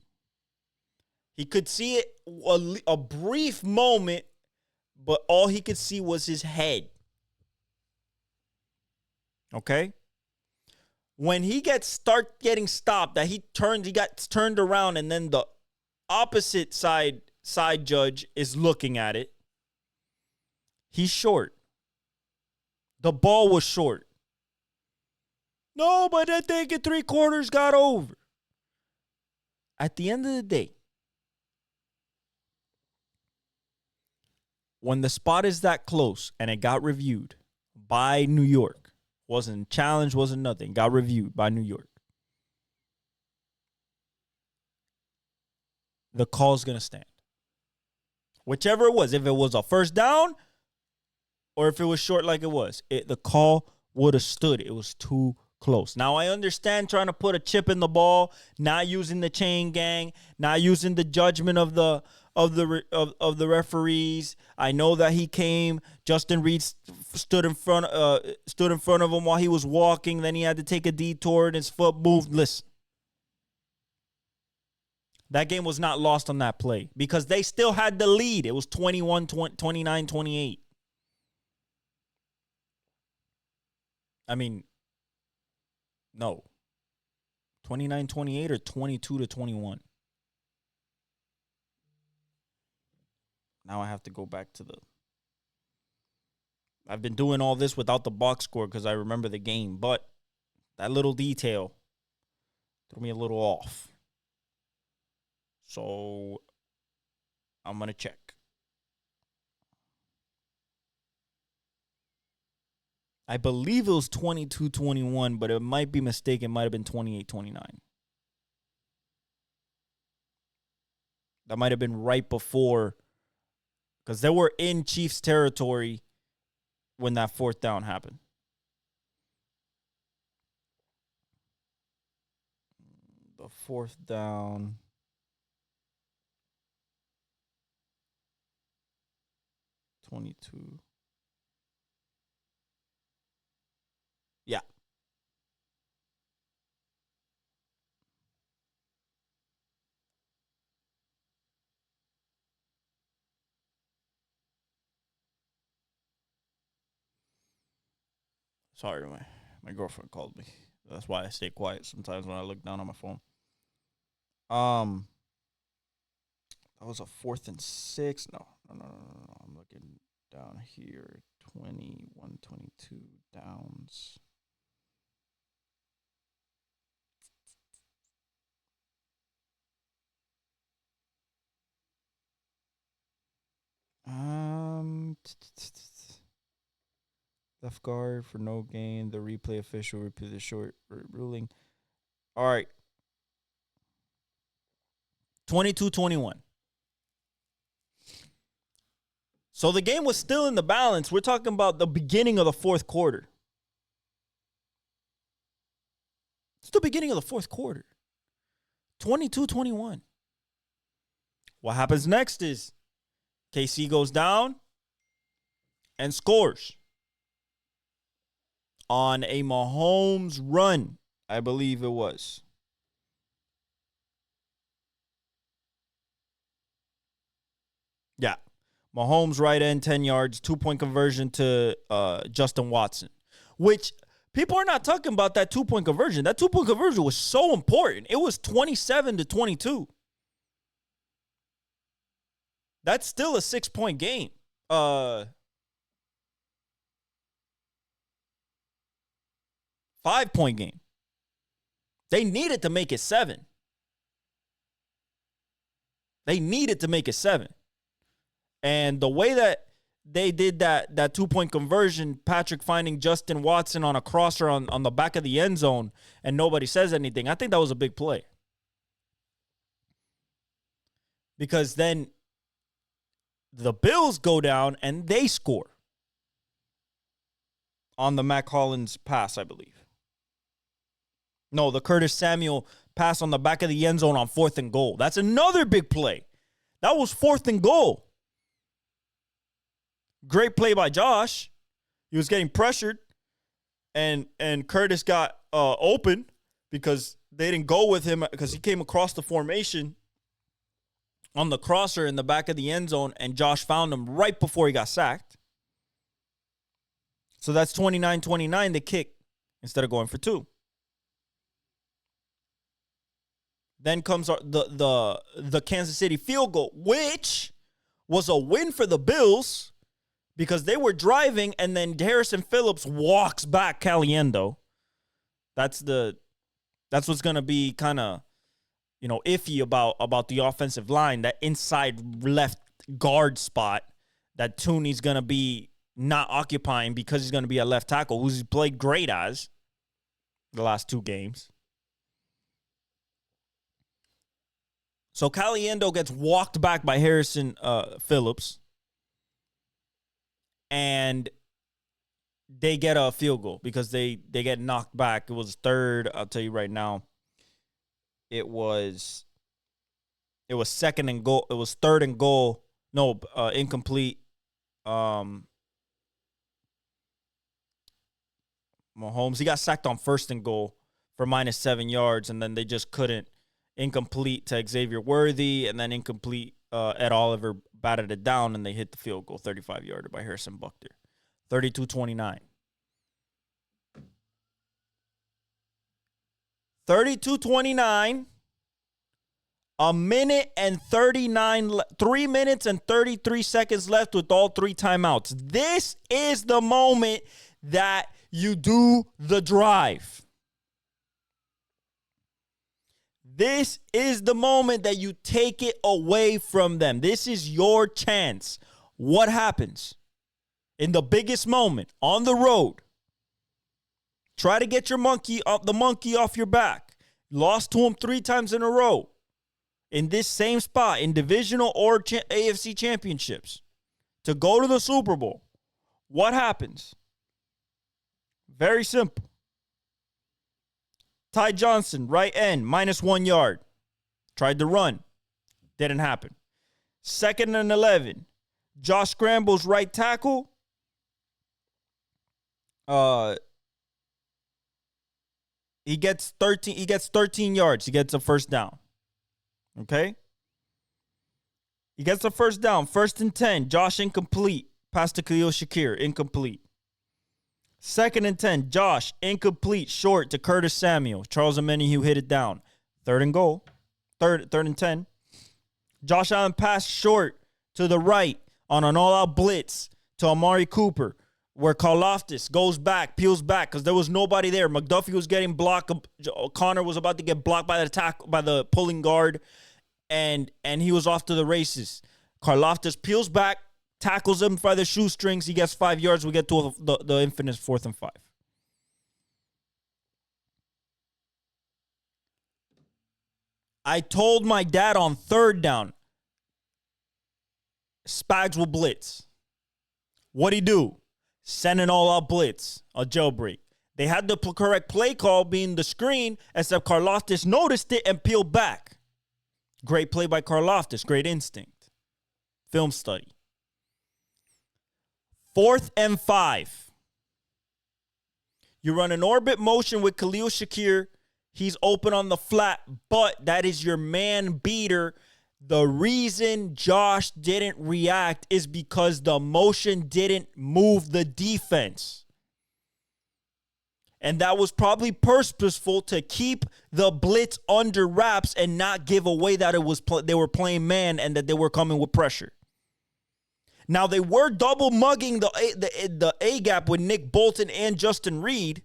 He could see it a brief moment, but all he could see was his head. Okay? When he start getting stopped, that he got turned around, and then the opposite side judge is looking at it. He's short. The ball was short. No, but I think it 3/4 got over. At the end of the day, when the spot is that close and it got reviewed by New York, wasn't challenged, wasn't nothing, got reviewed by New York, the call's going to stand. Whichever it was, if it was a first down or if it was short like it was, the call would have stood. It was too close. Now, I understand trying to put a chip in the ball, not using the chain gang, not using the judgment of the referees. I know that he came. Justin Reid stood in front of him while he was walking. Then he had to take a detour and his foot moved. Listen, that game was not lost on that play because they still had the lead. It was 29-28. I mean, no. 29-28 or 22-21. Now I have to go back to the... I've been doing all this without the box score because I remember the game, but that little detail threw me a little off. So I'm going to check. I believe it was 22-21, but it might be mistaken. It might have been 28-29. That might have been right before, because they were in Chiefs territory when that fourth down happened. The fourth down. $22. Yeah. Sorry, my girlfriend called me. That's why I stay quiet sometimes when I look down on my phone. That was a 4th and 6. No. I'm looking down here. 21, 22 downs. Left guard for no gain. The replay official repeated the short ruling. All right. 22-21. So the game was still in the balance. We're talking about the beginning of the fourth quarter. It's the beginning of the fourth quarter. 22-21. What happens next is KC goes down and scores on a Mahomes run, I believe it was. Yeah. Mahomes right end, 10 yards, 2-point conversion to Justin Watson, which people are not talking about that 2-point conversion. That 2-point conversion was so important. It was 27-22. That's still a 6-point game. 5-point game. They needed to make it 7. And the way that they did that 2-point conversion, Patrick finding Justin Watson on a crosser on the back of the end zone and nobody says anything, I think that was a big play. Because then the Bills go down and they score on the Mac Hollins pass, I believe. No, the Curtis Samuel pass on the back of the end zone on 4th and goal. That's another big play. That was 4th and goal. Great play by Josh. He was getting pressured, and Curtis got open because they didn't go with him because he came across the formation on the crosser in the back of the end zone, and Josh found him right before he got sacked. So that's 29-29, the kick, instead of going for 2. Then comes the Kansas City field goal, which was a win for the Bills because they were driving, and then Harrison Phillips walks back Caliendo. That's what's gonna be kind of, iffy about the offensive line. That inside left guard spot that Tooney's gonna be not occupying because he's gonna be a left tackle, who's played great as the last 2 games. So Caliendo gets walked back by Harrison Phillips, and they get a field goal because they get knocked back. It was 3rd. I'll tell you right now. It was 2nd and goal. It was 3rd and goal. No, incomplete. Mahomes, he got sacked on 1st and goal for -7 yards, and then they just couldn't. Incomplete to Xavier Worthy, and then incomplete. Ed Oliver batted it down, and they hit the field goal, 35-yarder by Harrison Buckner. 32-29. 32-29. A minute and 3 minutes and 33 seconds left with all 3 timeouts. This is the moment that you do the drive. This is the moment that you take it away from them. This is your chance. What happens? In the biggest moment, on the road, try to get the monkey off your back. Lost to him 3 times in a row. In this same spot, in divisional or AFC championships, to go to the Super Bowl. What happens? Very simple. Ty Johnson, right end, -1 yard. Tried to run. Didn't happen. 2nd and 11. Josh scrambles right tackle. He gets 13 yards. He gets a first down. Okay? He gets the first down. 1st and 10. Josh incomplete. Pass to Khalil Shakir. Incomplete. 2nd and 10. Josh incomplete. Short to Curtis Samuel. Charles Omenihu hit it down. 3rd and goal. Third and 10. Josh Allen passed short to the right on an all-out blitz to Amari Cooper, where Karlaftis goes back, peels back, because there was nobody there. McDuffie was getting blocked. Connor was about to get blocked by the pulling guard, and he was off to the races. Karlaftis peels back, tackles him by the shoestrings. He gets 5 yards. We get to the infamous 4th and 5. I told my dad on 3rd down, Spags will blitz. What'd he do? Send an all-out blitz, a jailbreak. They had the correct play call being the screen, except Karlaftis noticed it and peeled back. Great play by Karlaftis. Great instinct. Film study. 4th and 5. You run an orbit motion with Khalil Shakir. He's open on the flat, but that is your man beater. The reason Josh didn't react is because the motion didn't move the defense. And that was probably purposeful to keep the blitz under wraps and not give away that they were playing man and that they were coming with pressure. Now, they were double mugging the A-gap with Nick Bolton and Justin Reid.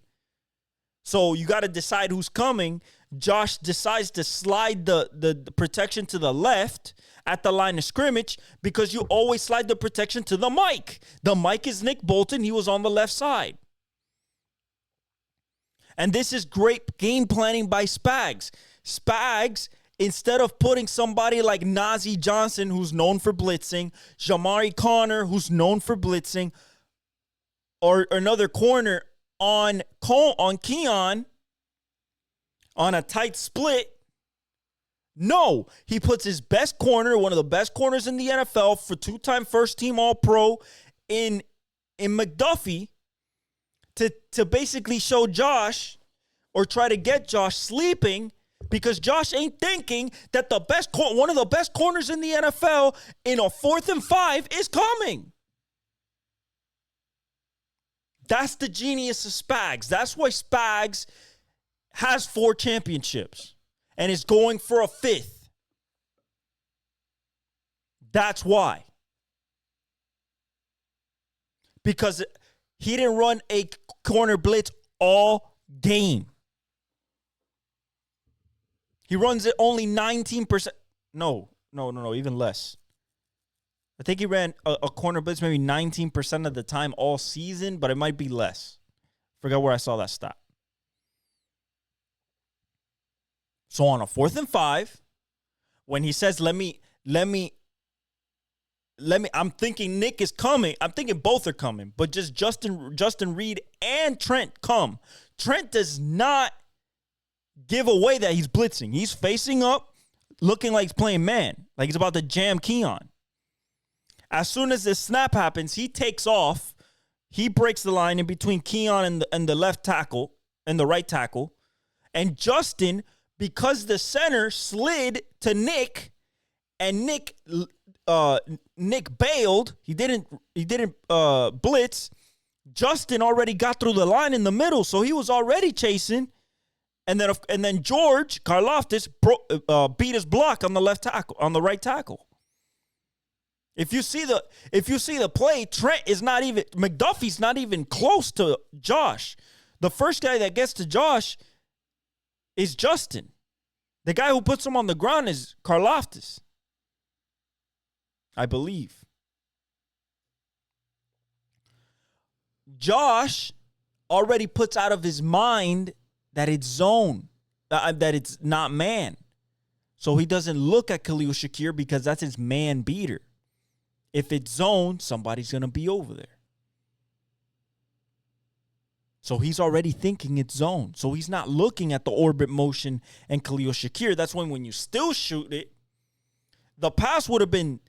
So you got to decide who's coming. Josh decides to slide the protection to the left at the line of scrimmage because you always slide the protection to the mic. The mic is Nick Bolton. He was on the left side. And this is great game planning by Spags. Spags, instead of putting somebody like Najee Johnson, who's known for blitzing, Jamari Connor, who's known for blitzing, or another corner on Keon on a tight split. No, he puts his best corner, one of the best corners in the NFL for 2-time first-team All-Pro in McDuffie to basically show Josh or try to get Josh sleeping because Josh ain't thinking that one of the best corners in the NFL in a 4th and 5 is coming. That's the genius of Spags. That's why Spags has 4 championships and is going for a 5th. That's why. Because he didn't run a corner blitz all game. He runs it only 19%. No, even less. I think he ran a corner blitz maybe 19% of the time all season, but it might be less. Forgot where I saw that stat. So on a 4th and 5, when he says, let me, I'm thinking Nick is coming. I'm thinking both are coming, but just Justin Reid and Trent come. Trent does not give away that he's blitzing. He's facing up, looking like he's playing man, like he's about to jam Keon. As soon as this snap happens, he takes off. He breaks the line in between Keon and the left tackle and the right tackle. And Justin, because the center slid to Nick, and Nick bailed. He didn't blitz. Justin already got through the line in the middle, so he was already chasing. And then George Karlaftis beat his block on the left tackle, on the right tackle. If you see the play, Trent is not even, McDuffie's not even close to Josh. The first guy that gets to Josh is Justin. The guy who puts him on the ground is Karlaftis, I believe. Josh already puts out of his mind that it's zone, that it's not man. So he doesn't look at Khalil Shakir because that's his man beater. If it's zone, somebody's going to be over there. So he's already thinking it's zone. So he's not looking at the orbit motion and Khalil Shakir. That's when you still shoot it, the pass would have been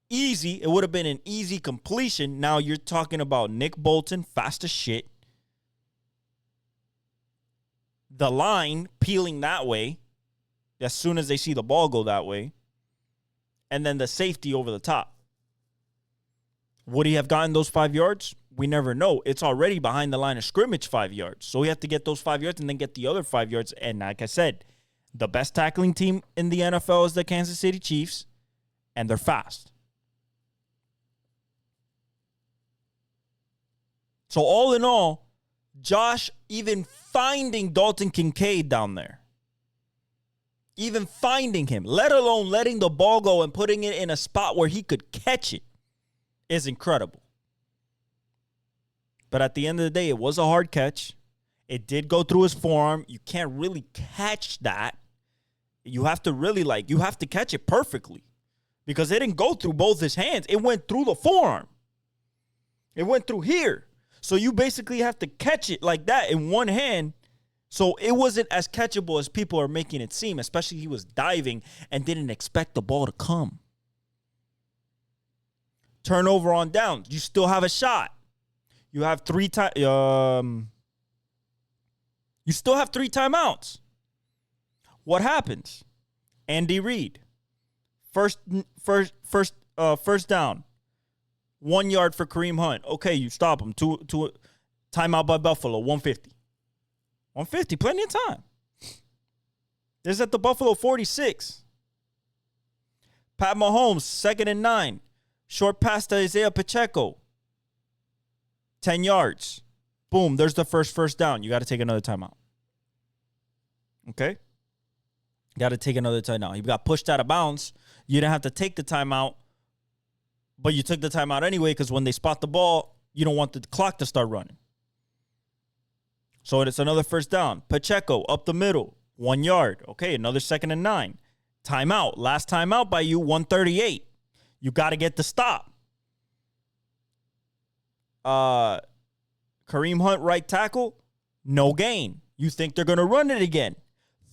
easy. It would have been an easy completion. Now you're talking about Nick Bolton, fast as shit. The line peeling that way as soon as they see the ball go that way. And then the safety over the top. Would he have gotten those 5 yards? We never know. It's already behind the line of scrimmage 5 yards. So we have to get those 5 yards and then get the other 5 yards. And like I said, the best tackling team in the NFL is the Kansas City Chiefs, and they're fast. So all in all, Josh even finding Dalton Kincaid down there, even finding him, let alone letting the ball go and putting it in a spot where he could catch it, is incredible. But at the end of the day, it was a hard catch. It did go through his forearm. You can't really catch that. You have to really, you have to catch it perfectly because it didn't go through both his hands. It went through the forearm. It went through here. So you basically have to catch it like that in one hand. So it wasn't as catchable as people are making it seem, especially he was diving and didn't expect the ball to come. Turnover on downs. You still have a shot. You have you still have 3 timeouts. What happens? Andy Reid. First down. 1 yard for Kareem Hunt. Okay, you stop him. Timeout by Buffalo. 150. 150, plenty of time. This is at the Buffalo 46. Pat Mahomes, 2nd and 9. Short pass to Isaiah Pacheco. 10 yards. Boom, there's the first down. You got to take another timeout. Okay? Got to take another timeout. He got pushed out of bounds. You didn't have to take the timeout, but you took the timeout anyway because when they spot the ball, you don't want the clock to start running. So it's another first down. Pacheco up the middle, 1 yard. Okay, another 2nd and 9. Timeout. Last timeout by you, 138. You got to get the stop. Kareem Hunt, right tackle, no gain. You think they're going to run it again.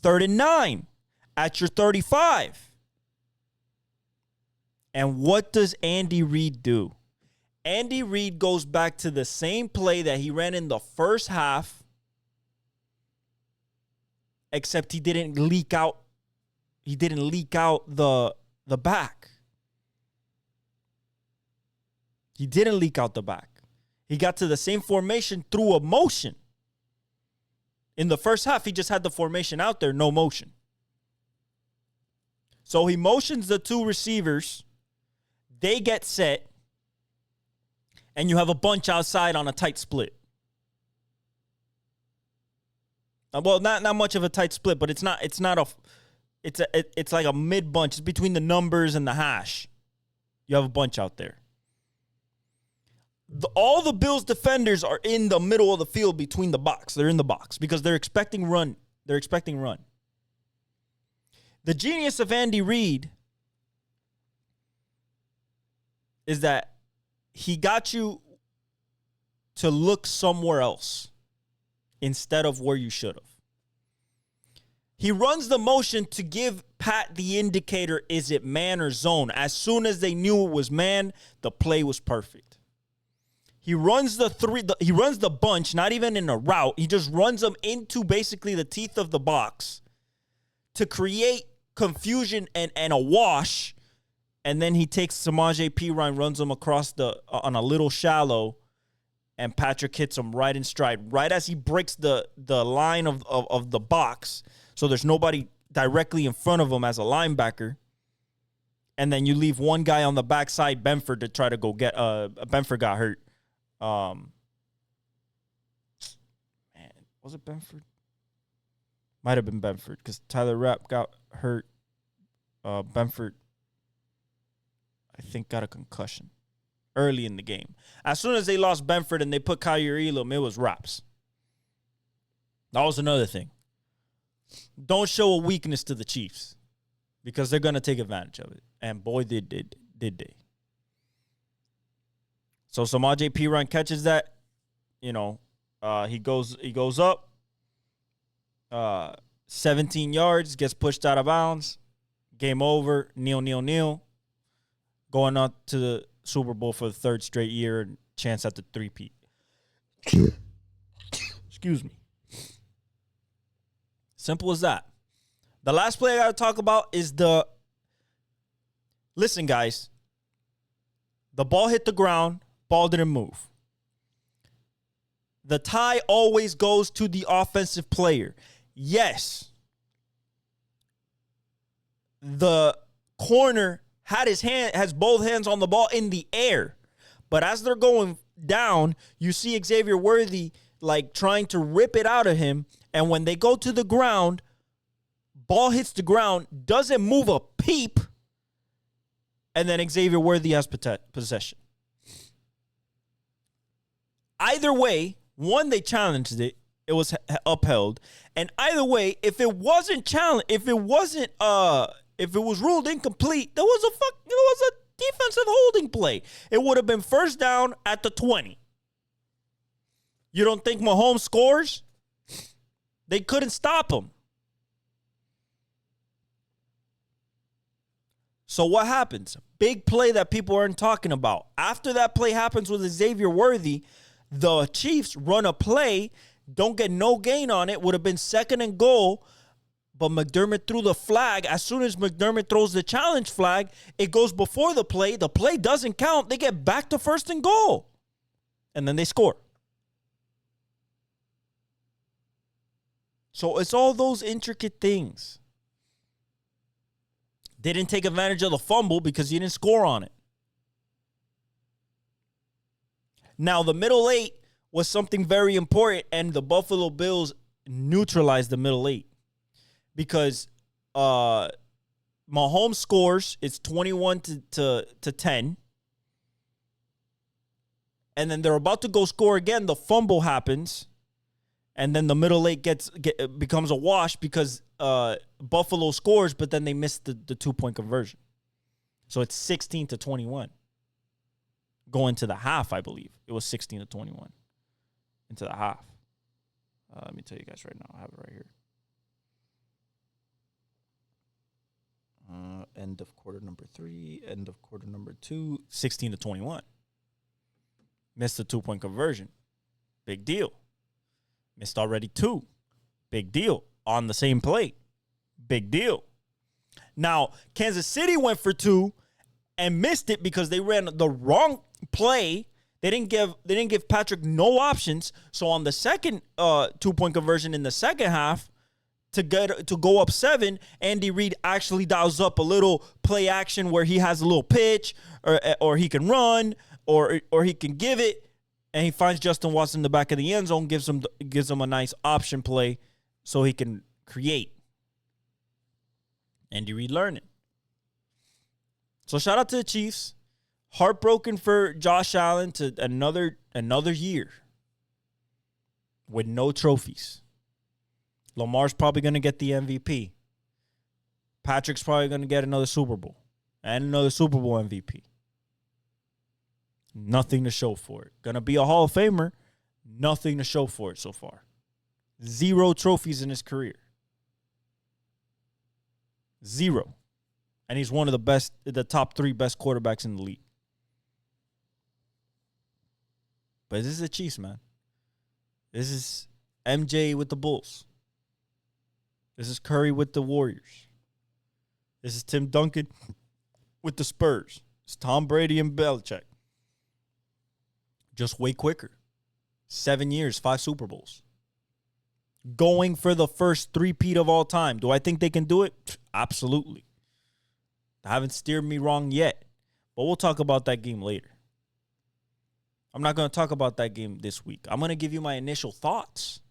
3rd and 9 at your 35. And what does Andy Reid do? Andy Reid goes back to the same play that he ran in the first half, except he didn't leak out. He didn't leak out the back. He didn't leak out the back. He got to the same formation through a motion. In the first half, he just had the formation out there, no motion. So he motions the 2 receivers. They get set. And you have a bunch outside on a tight split. Well, not much of a tight split, but it's like a mid bunch. It's between the numbers and the hash. You have a bunch out there. All the Bills defenders are in the middle of the field between the box. They're in the box because they're expecting run. The genius of Andy Reid is that he got you to look somewhere else instead of where you should have. He runs the motion to give Pat the indicator, is it man or zone? As soon as they knew it was man, the play was perfect. He runs he runs the bunch, not even in a route. He just runs them into basically the teeth of the box to create confusion and a wash. And then he takes Samaje Perine, runs them across on a little shallow, and Patrick hits him right in stride, right as he breaks the line of the box. So there's nobody directly in front of him as a linebacker. And then you leave one guy on the backside, Benford, to try to go get Benford got hurt. Man, was it Benford? Might have been Benford because Tyler Rapp got hurt. Benford, I think, got a concussion early in the game. As soon as they lost Benford and they put Kyrie Elam, it was wraps. That was another thing. Don't show a weakness to the Chiefs because they're going to take advantage of it. And boy, did they. So Samaje Perine catches that. You know, he goes up. 17 yards, gets pushed out of bounds. Game over. 0-0. Going on to the Super Bowl for the third straight year and chance at the three-peat. Excuse me. Simple as that. The last play I got to talk about is listen, guys. The ball hit the ground. Ball didn't move. The tie always goes to the offensive player. Yes. The corner has both hands on the ball in the air. But as they're going down, you see Xavier Worthy like trying to rip it out of him. And when they go to the ground, ball hits the ground, doesn't move a peep, and then Xavier Worthy has possession. Either way, one, they challenged it. It was upheld. And either way, if it wasn't challenged, if it was ruled incomplete, there was a defensive holding play. It would have been first down at the 20. You don't think Mahomes scores? They couldn't stop him. So what happens? Big play that people aren't talking about. After that play happens with Xavier Worthy, the Chiefs run a play, don't get no gain on it, would have been 2nd and goal, but McDermott threw the flag. As soon as McDermott throws the challenge flag, it goes before the play. The play doesn't count. They get back to 1st and goal. And then they score. So it's all those intricate things. They didn't take advantage of the fumble because you didn't score on it. Now, the middle 8 was something very important, and the Buffalo Bills neutralized the middle 8 because Mahomes scores. It's 21 to 10. And then they're about to go score again. The fumble happens. And then the middle 8 becomes a wash because Buffalo scores, but then they missed the 2-point conversion. So it's 16 to 21. Going to the half, I believe. It was 16 to 21 into the half. Let me tell you guys right now. I have it right here. End of quarter number 3, end of quarter number 2, 16 to 21. Missed the 2-point conversion. Big deal. Missed already 2. Big deal. On the same play. Big deal. Now, Kansas City went for 2 and missed it because they ran the wrong play. They didn't give Patrick no options. So on the second 2-point conversion in the second half to go up 7, Andy Reid actually dials up a little play action where he has a little pitch or he can run or he can give it. And he finds Justin Watson in the back of the end zone, gives him a nice option play so he can create. Andy Reid learning. So shout out to the Chiefs. Heartbroken for Josh Allen to another year with no trophies. Lamar's probably going to get the MVP. Patrick's probably going to get another Super Bowl and another Super Bowl MVP. Nothing to show for it. Gonna be a Hall of Famer. Nothing to show for it so far. 0 trophies in his career. 0. And he's one of the top 3 best quarterbacks in the league. But this is the Chiefs, man. This is MJ with the Bulls. This is Curry with the Warriors. This is Tim Duncan with the Spurs. It's Tom Brady and Belichick. Just way quicker. 7 years, 5 Super Bowls. Going for the first three-peat of all time. Do I think they can do it? Absolutely. They haven't steered me wrong yet. But we'll talk about that game later. I'm not going to talk about that game this week. I'm going to give you my initial thoughts.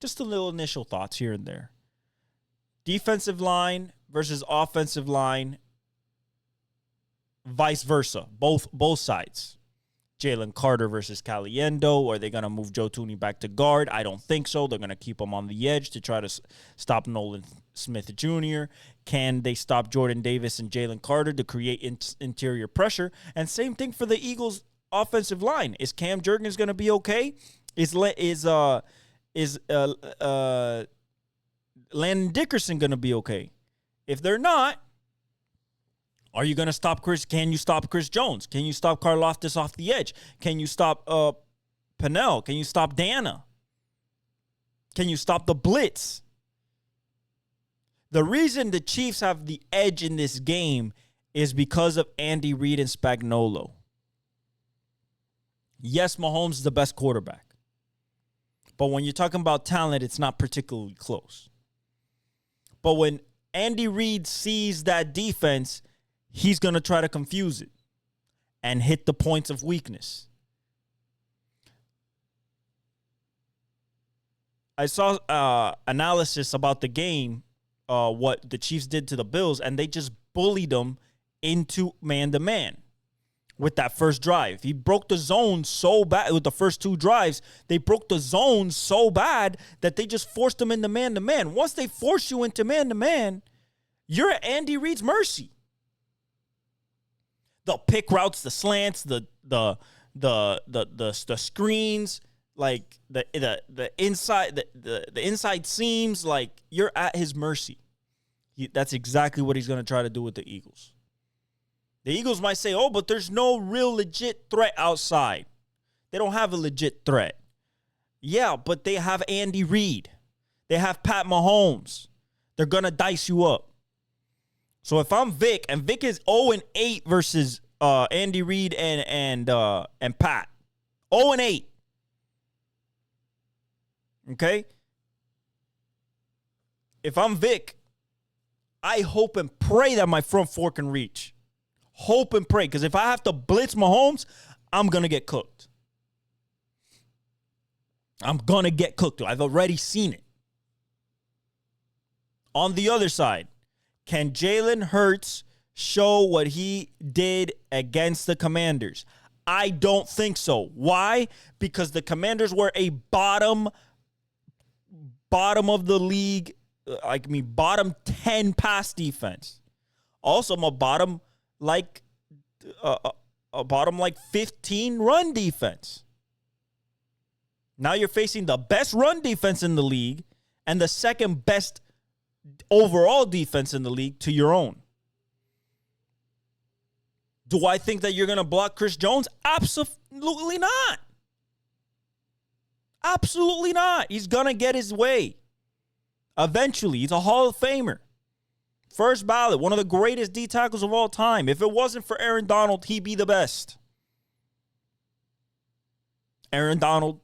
Just a little initial thoughts here and there. Defensive line versus offensive line. Vice versa. Both sides. Jalen Carter versus Caliendo. Are they going to move Joe Thuney back to guard? I don't think so. They're going to keep him on the edge to try to stop Nolan Smith Jr. Can they stop Jordan Davis and Jalen Carter to create interior pressure? And same thing for the Eagles' offensive line. Is Cam Jurgens going to be okay? Is Landon Dickerson going to be okay? If they're not, are you going to stop Chris? Can you stop Chris Jones? Can you stop Karlaftis off the edge? Can you stop Pennell? Can you stop Dana? Can you stop the blitz? The reason the Chiefs have the edge in this game is because of Andy Reid and Spagnuolo. Yes, Mahomes is the best quarterback. But when you're talking about talent, it's not particularly close. But when Andy Reid sees that defense, he's going to try to confuse it and hit the points of weakness. I saw analysis about the game, what the Chiefs did to the Bills, and they just bullied them into man-to-man with that first drive. He broke the zone so bad with the first 2 drives. They broke the zone so bad that they just forced them into man-to-man. Once they force you into man-to-man, you're at Andy Reid's mercy. The pick routes, the slants, the screens, like the inside seams, like you're at his mercy. That's exactly what he's going to try to do with the Eagles. The Eagles might say, "Oh, but there's no real legit threat outside." They don't have a legit threat. Yeah, but they have Andy Reid. They have Pat Mahomes. They're going to dice you up. So if I'm Vic, and Vic is 0-8 versus Andy Reid and Pat. 0-8. Okay? If I'm Vic, I hope and pray that my front four can reach. Hope and pray. Because if I have to blitz Mahomes, I'm going to get cooked. I'm going to get cooked. I've already seen it. On the other side, can Jalen Hurts show what he did against the Commanders? I don't think so. Why? Because the Commanders were a bottom of the league, bottom 10 pass defense. Also, a bottom 15 run defense. Now you're facing the best run defense in the league and the second best overall defense in the league to your own. Do I think that you're going to block Chris Jones? Absolutely not. Absolutely not. He's going to get his way. Eventually. He's a Hall of Famer. First ballot. One of the greatest D tackles of all time. If it wasn't for Aaron Donald, he'd be the best. Aaron Donald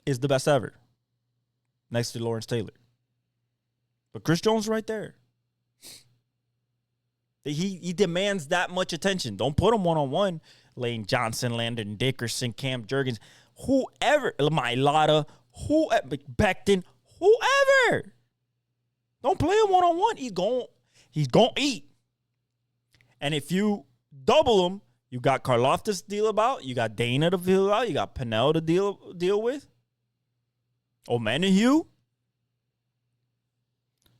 is the best ever. Next to Lawrence Taylor. But Chris Jones right there. He demands that much attention. Don't put him one-on-one. Lane Johnson, Landon Dickerson, Cam Jurgens, whoever, Mailata, Becton, whoever. Don't play him one-on-one. He's going to eat. And if you double him, you got Karlaftis to deal about. You got Dana to deal about. You got Pennell to deal with. Omenihu.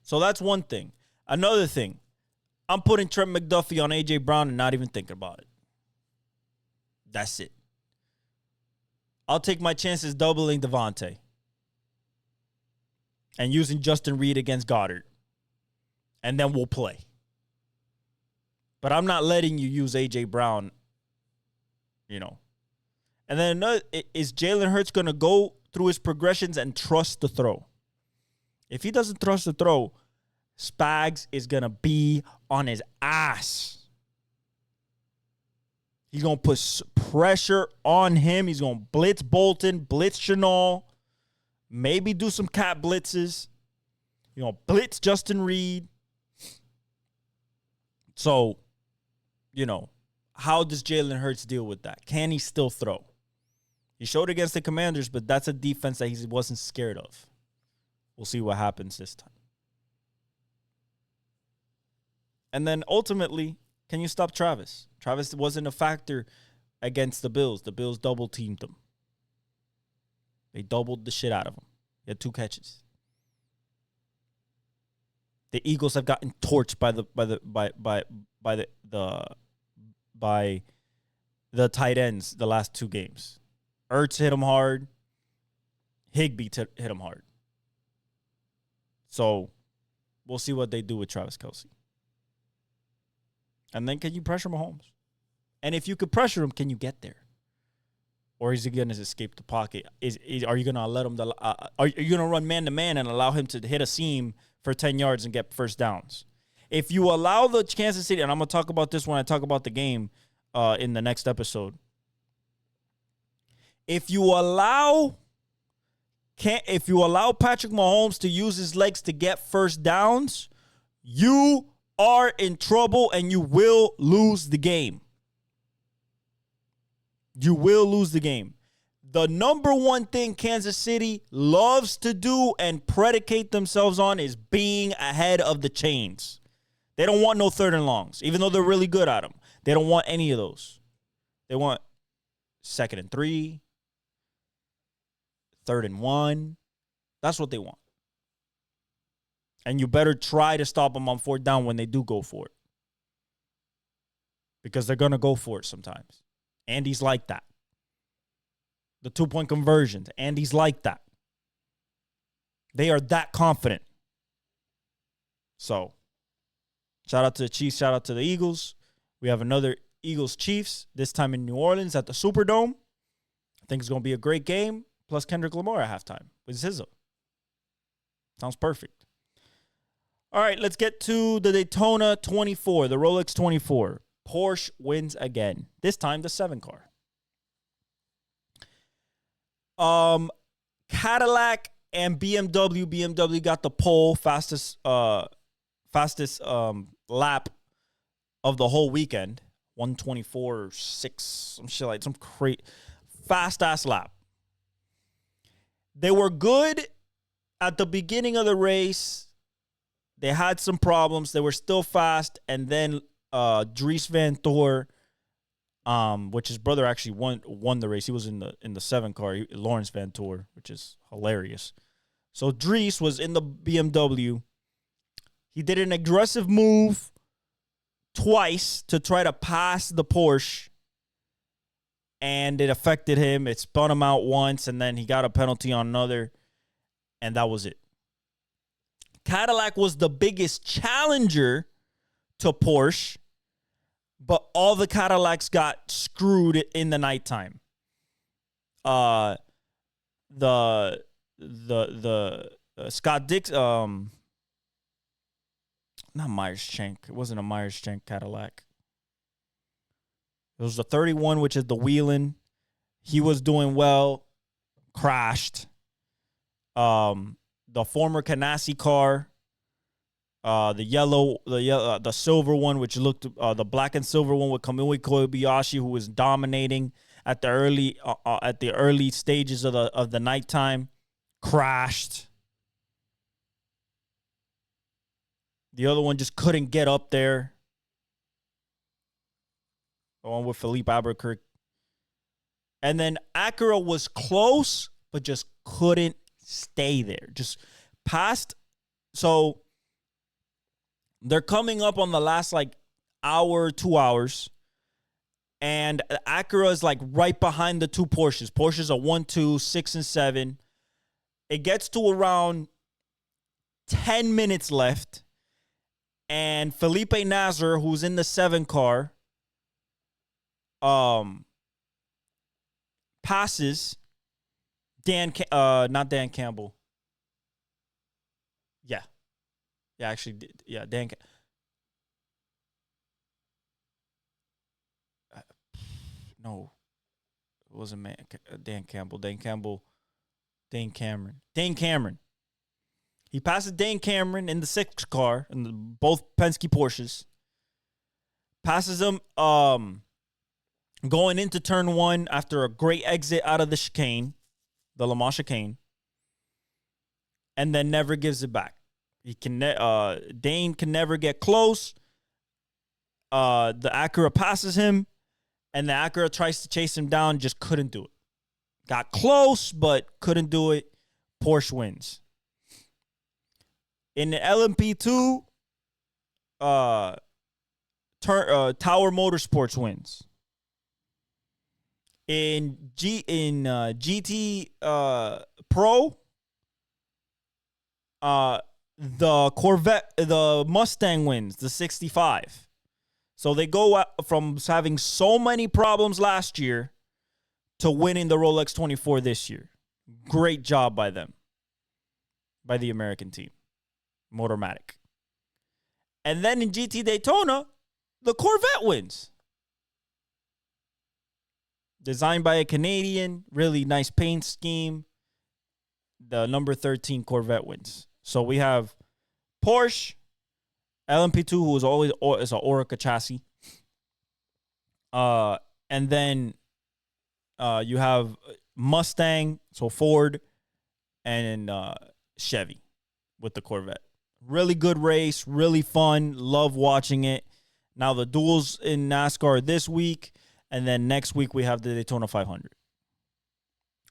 So that's one thing. Another thing, I'm putting Trent McDuffie on A.J. Brown and not even thinking about it. That's it. I'll take my chances doubling Devontae and using Justin Reed against Goddard. And then we'll play. But I'm not letting you use A.J. Brown, And then another, is Jalen Hurts going to go through his progressions and trust the throw? If he doesn't trust the throw, Spags is going to be on his ass. He's going to put pressure on him. He's going to blitz Bolton, blitz Chanel, maybe do some cat blitzes. You know, blitz Justin Reid. So, you know, how does Jalen Hurts deal with that? Can he still throw? He showed against the Commanders, but that's a defense that he wasn't scared of. We'll see what happens this time. And then ultimately, can you stop Travis? Travis wasn't a factor against the Bills. The Bills double-teamed him. They doubled the shit out of him. He had 2 catches. The Eagles have gotten torched by the tight ends the last 2 games. Ertz hit him hard. Higbee hit him hard. So we'll see what they do with Travis Kelce. And then can you pressure Mahomes? And if you could pressure him, can you get there? Or is he going to escape the pocket? Are you going to let him? Are you going to run man-to-man and allow him to hit a seam for 10 yards and get first downs? If you allow the Kansas City, and I'm going to talk about this when I talk about the game in the next episode. If you allow Patrick Mahomes to use his legs to get first downs, you are in trouble and you will lose the game. You will lose the game. The number one thing Kansas City loves to do and predicate themselves on is being ahead of the chains. They don't want no 3rd and longs, even though they're really good at them. They don't want any of those. They want 2nd and 3, 3rd and 1. That's what they want. And you better try to stop them on 4th down when they do go for it. Because they're going to go for it sometimes. Andy's like that. The 2-point conversions, Andy's like that. They are that confident. So, shout out to the Chiefs, shout out to the Eagles. We have another Eagles-Chiefs, this time in New Orleans at the Superdome. I think it's going to be a great game, plus Kendrick Lamar at halftime with SZA. Sounds perfect. All right, let's get to the Daytona 24, the Rolex 24. Porsche wins again. This time, the 7 car. Cadillac and BMW. BMW got the pole, fastest lap of the whole weekend. 124.6, some shit like some crazy fast ass lap. They were good at the beginning of the race. They had some problems. They were still fast, and then Dries Van Thor, which his brother actually won the race. He was in the 7 car, Lawrence Van Thor, which is hilarious. So Dries was in the BMW. He did an aggressive move twice to try to pass the Porsche, and it affected him. It spun him out once, and then he got a penalty on another, and that was it. Cadillac was the biggest challenger to Porsche, but all the Cadillacs got screwed in the nighttime. The Scott Dix, not Myers-Schenck. It wasn't a Myers-Schenck Cadillac. It was the 31, which is the Wheeling. He was doing well, crashed. The former Canassi car, the silver one, which looked the black and silver one with Kamui Kobayashi, who was dominating at the early stages of the nighttime, crashed. The other one just couldn't get up there. The one with Philippe Albuquerque. And then Acura was close, but just couldn't stay there. Just passed. So they're coming up on the last hour, 2 hours. And Acura is right behind the 2 Porsches. Porsches are 1, 2, 6, and 7. It gets to around 10 minutes left. And Felipe Nasr, who's in the 7 car, passes not Dan Campbell. Yeah, actually, Dan. No, it wasn't Dan Campbell. Dane Cameron. He passes Dane Cameron in the 6 car, in both Penske Porsches. Passes him going into turn 1 after a great exit out of the chicane, the Le Mans chicane, and then never gives it back. Dane can never get close. The Acura passes him, and the Acura tries to chase him down, just couldn't do it. Got close, but couldn't do it. Porsche wins. In the LMP2, Tower Motorsports wins. In GT Pro, the Mustang wins, the 65. So they go from having so many problems last year to winning the Rolex 24 this year. Great job by them, by the American team, Motormatic. And then in GT Daytona, the Corvette wins. Designed by a Canadian, really nice paint scheme. The number 13 Corvette wins. So we have Porsche, LMP2, who is always is an Orica chassis. And then you have Mustang, so Ford, and Chevy with the Corvette. Really good race, really fun. Love watching it. Now the duels in NASCAR are this week, and then next week we have the Daytona 500.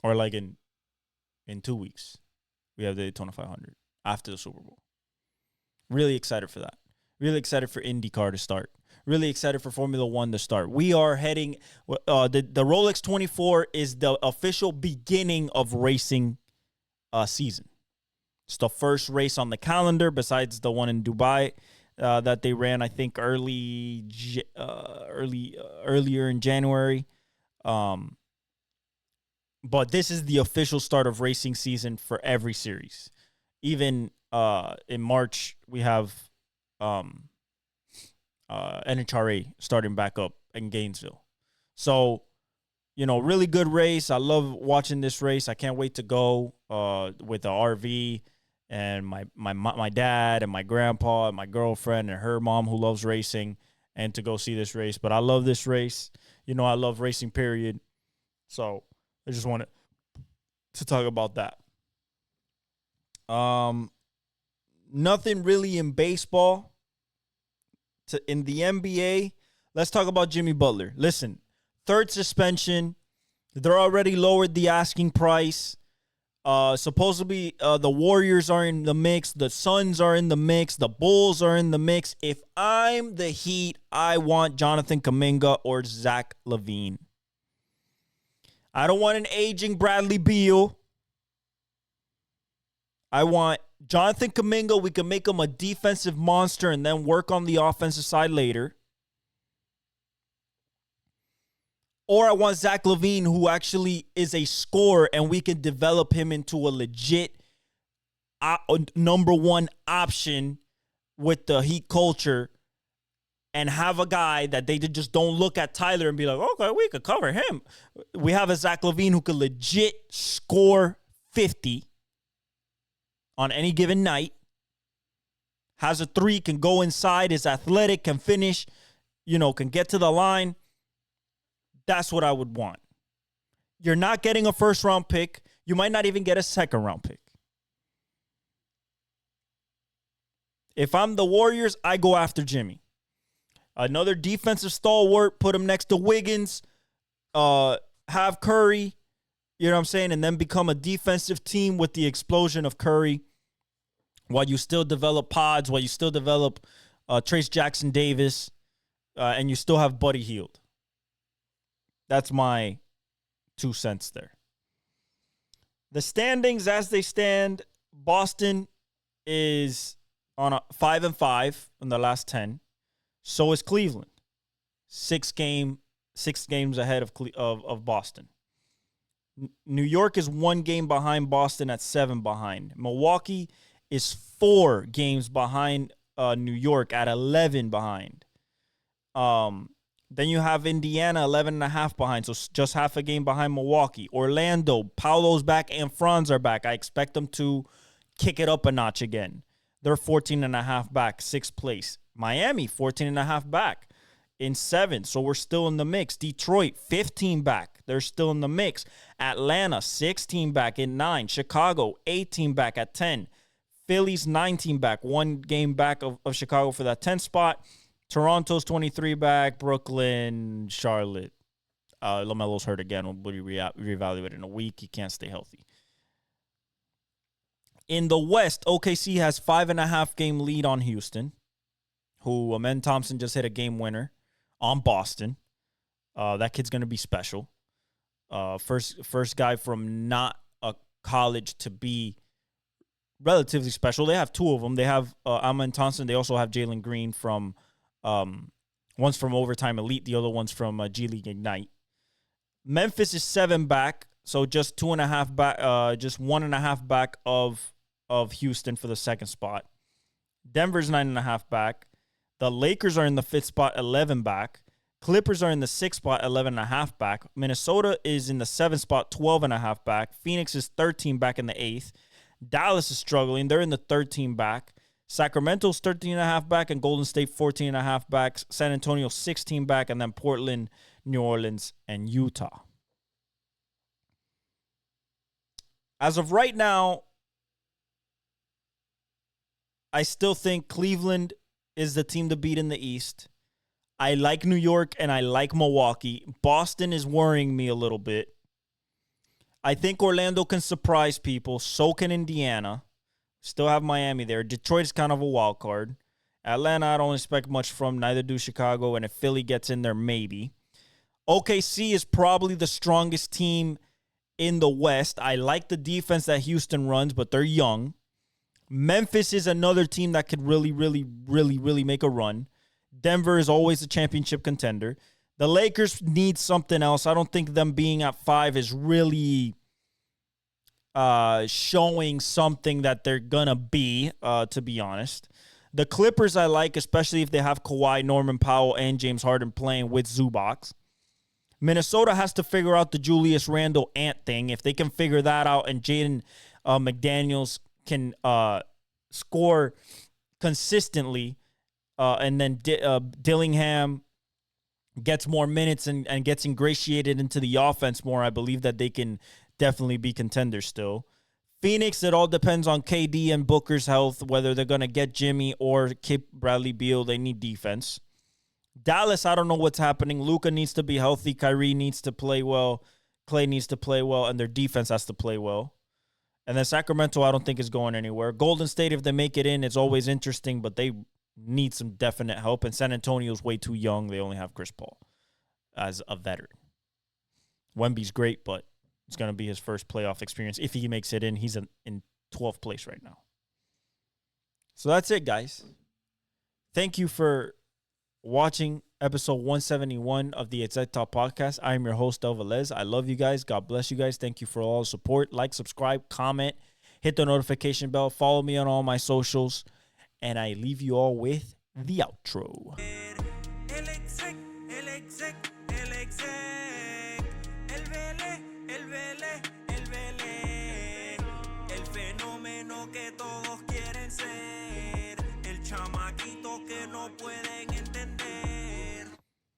Or like in 2 weeks, we have the Daytona 500 after the Super Bowl. Really excited for that. Really excited for IndyCar to start. Really excited for Formula One to start. We are heading, the Rolex 24 is the official beginning of racing season. It's the first race on the calendar besides the one in Dubai that they ran, I think, earlier in January. But this is the official start of racing season for every series. Even in March, we have NHRA starting back up in Gainesville. So, really good race. I love watching this race. I can't wait to go with the RV and my dad and my grandpa and my girlfriend and her mom who loves racing, and to go see this race. But I love this race. I love racing, period. So I just wanted to talk about that. Nothing really in baseball. In the NBA, let's talk about Jimmy Butler. Listen, 3rd suspension. They're already lowered the asking price. Supposedly, the Warriors are in the mix. The Suns are in the mix. The Bulls are in the mix. If I'm the Heat, I want Jonathan Kuminga or Zach LaVine. I don't want an aging Bradley Beal. I want Jonathan Kuminga. We can make him a defensive monster and then work on the offensive side later. Or I want Zach LaVine, who actually is a scorer, and we can develop him into a legit number 1 option with the Heat culture, and have a guy that they just don't look at Tyler and be like, okay, we could cover him. We have a Zach LaVine who could legit score 50 on any given night, has a 3, can go inside, is athletic, can finish, can get to the line. That's what I would want. You're not getting a 1st-round pick. You might not even get a 2nd-round pick. If I'm the Warriors, I go after Jimmy. Another defensive stalwart, put him next to Wiggins, have Curry, you know what I'm saying, and then become a defensive team with the explosion of Curry while you still develop Pods, while you still develop Trace Jackson Davis, and you still have Buddy Hield. That's my 2 cents there. The standings as they stand, Boston is on a 5-5 in the last 10. So is Cleveland. 6 games ahead of Boston. New York is 1 game behind Boston at 7 behind. Milwaukee is 4 games behind New York at 11 behind. Then you have Indiana 11.5 behind, so just half a game behind Milwaukee. Orlando, Paolo's back and Franz are back. I expect them to kick it up a notch again. They're 14.5 back, 6th place. Miami, 14.5 back in 7th, so we're still in the mix. Detroit, 15 back. They're still in the mix. Atlanta, 16 back in 9. Chicago, 18 back at 10. Philly's 19 back, 1 game back of Chicago for that 10th spot. Toronto's 23 back. Brooklyn, Charlotte. LaMelo's hurt again. Will be reevaluated in a week. He can't stay healthy. In the West, OKC has 5.5 game lead on Houston, who Amen Thompson just hit a game winner on Boston. That kid's going to be special. First guy from not a college to be relatively special. They have 2 of them. They have Amen Thompson. They also have Jalen Green from one's from Overtime Elite. The other one's from G League Ignite. Memphis is 7 back, so just 2.5 back, just 1.5 back of Houston for the 2nd spot. Denver's 9.5 back. The Lakers are in the 5th spot, 11 back. Clippers are in the 6th spot, 11.5 back. Minnesota is in the 7th spot, 12.5 back. Phoenix is 13 back in the 8th. Dallas is struggling. They're in the 13 back. Sacramento's 13.5 back, and Golden State 14.5 backs. San Antonio 16 back, and then Portland, New Orleans, and Utah. As of right now, I still think Cleveland is the team to beat in the East. I like New York, and I like Milwaukee. Boston is worrying me a little bit. I think Orlando can surprise people. So can Indiana. Still have Miami there. Detroit is kind of a wild card. Atlanta, I don't expect much from. Neither do Chicago. And if Philly gets in there, maybe. OKC is probably the strongest team in the West. I like the defense that Houston runs, but they're young. Memphis is another team that could really, really, really, really make a run. Denver is always a championship contender. The Lakers need something else. I don't think them being at 5 is really showing something that they're going to be, to be honest. The Clippers I like, especially if they have Kawhi, Norman Powell, and James Harden playing with Zubac. Minnesota has to figure out the Julius Randle Ant thing. If they can figure that out and Jayden McDaniels can score consistently, and then Dillingham gets more minutes and gets ingratiated into the offense more, I believe that they can definitely be contenders still. Phoenix, it all depends on KD and Booker's health, whether they're going to get Jimmy or keep Bradley Beal. They need defense. Dallas, I don't know what's happening. Luka needs to be healthy. Kyrie needs to play well. Clay needs to play well, and their defense has to play well. And then Sacramento, I don't think is going anywhere. Golden State, if they make it in, it's always interesting, but they need some definite help. And San Antonio's way too young. They only have Chris Paul as a veteran. Wemby's great, but it's going to be his first playoff experience. If he makes it in, he's in 12th place right now. So that's it, guys. Thank you for watching episode 171 of the Exec Talk Podcast. I am your host, Del Velez. I love you guys. God bless you guys. Thank you for all the support. Like, subscribe, comment, hit the notification bell. Follow me on all my socials. And I leave you all with the outro.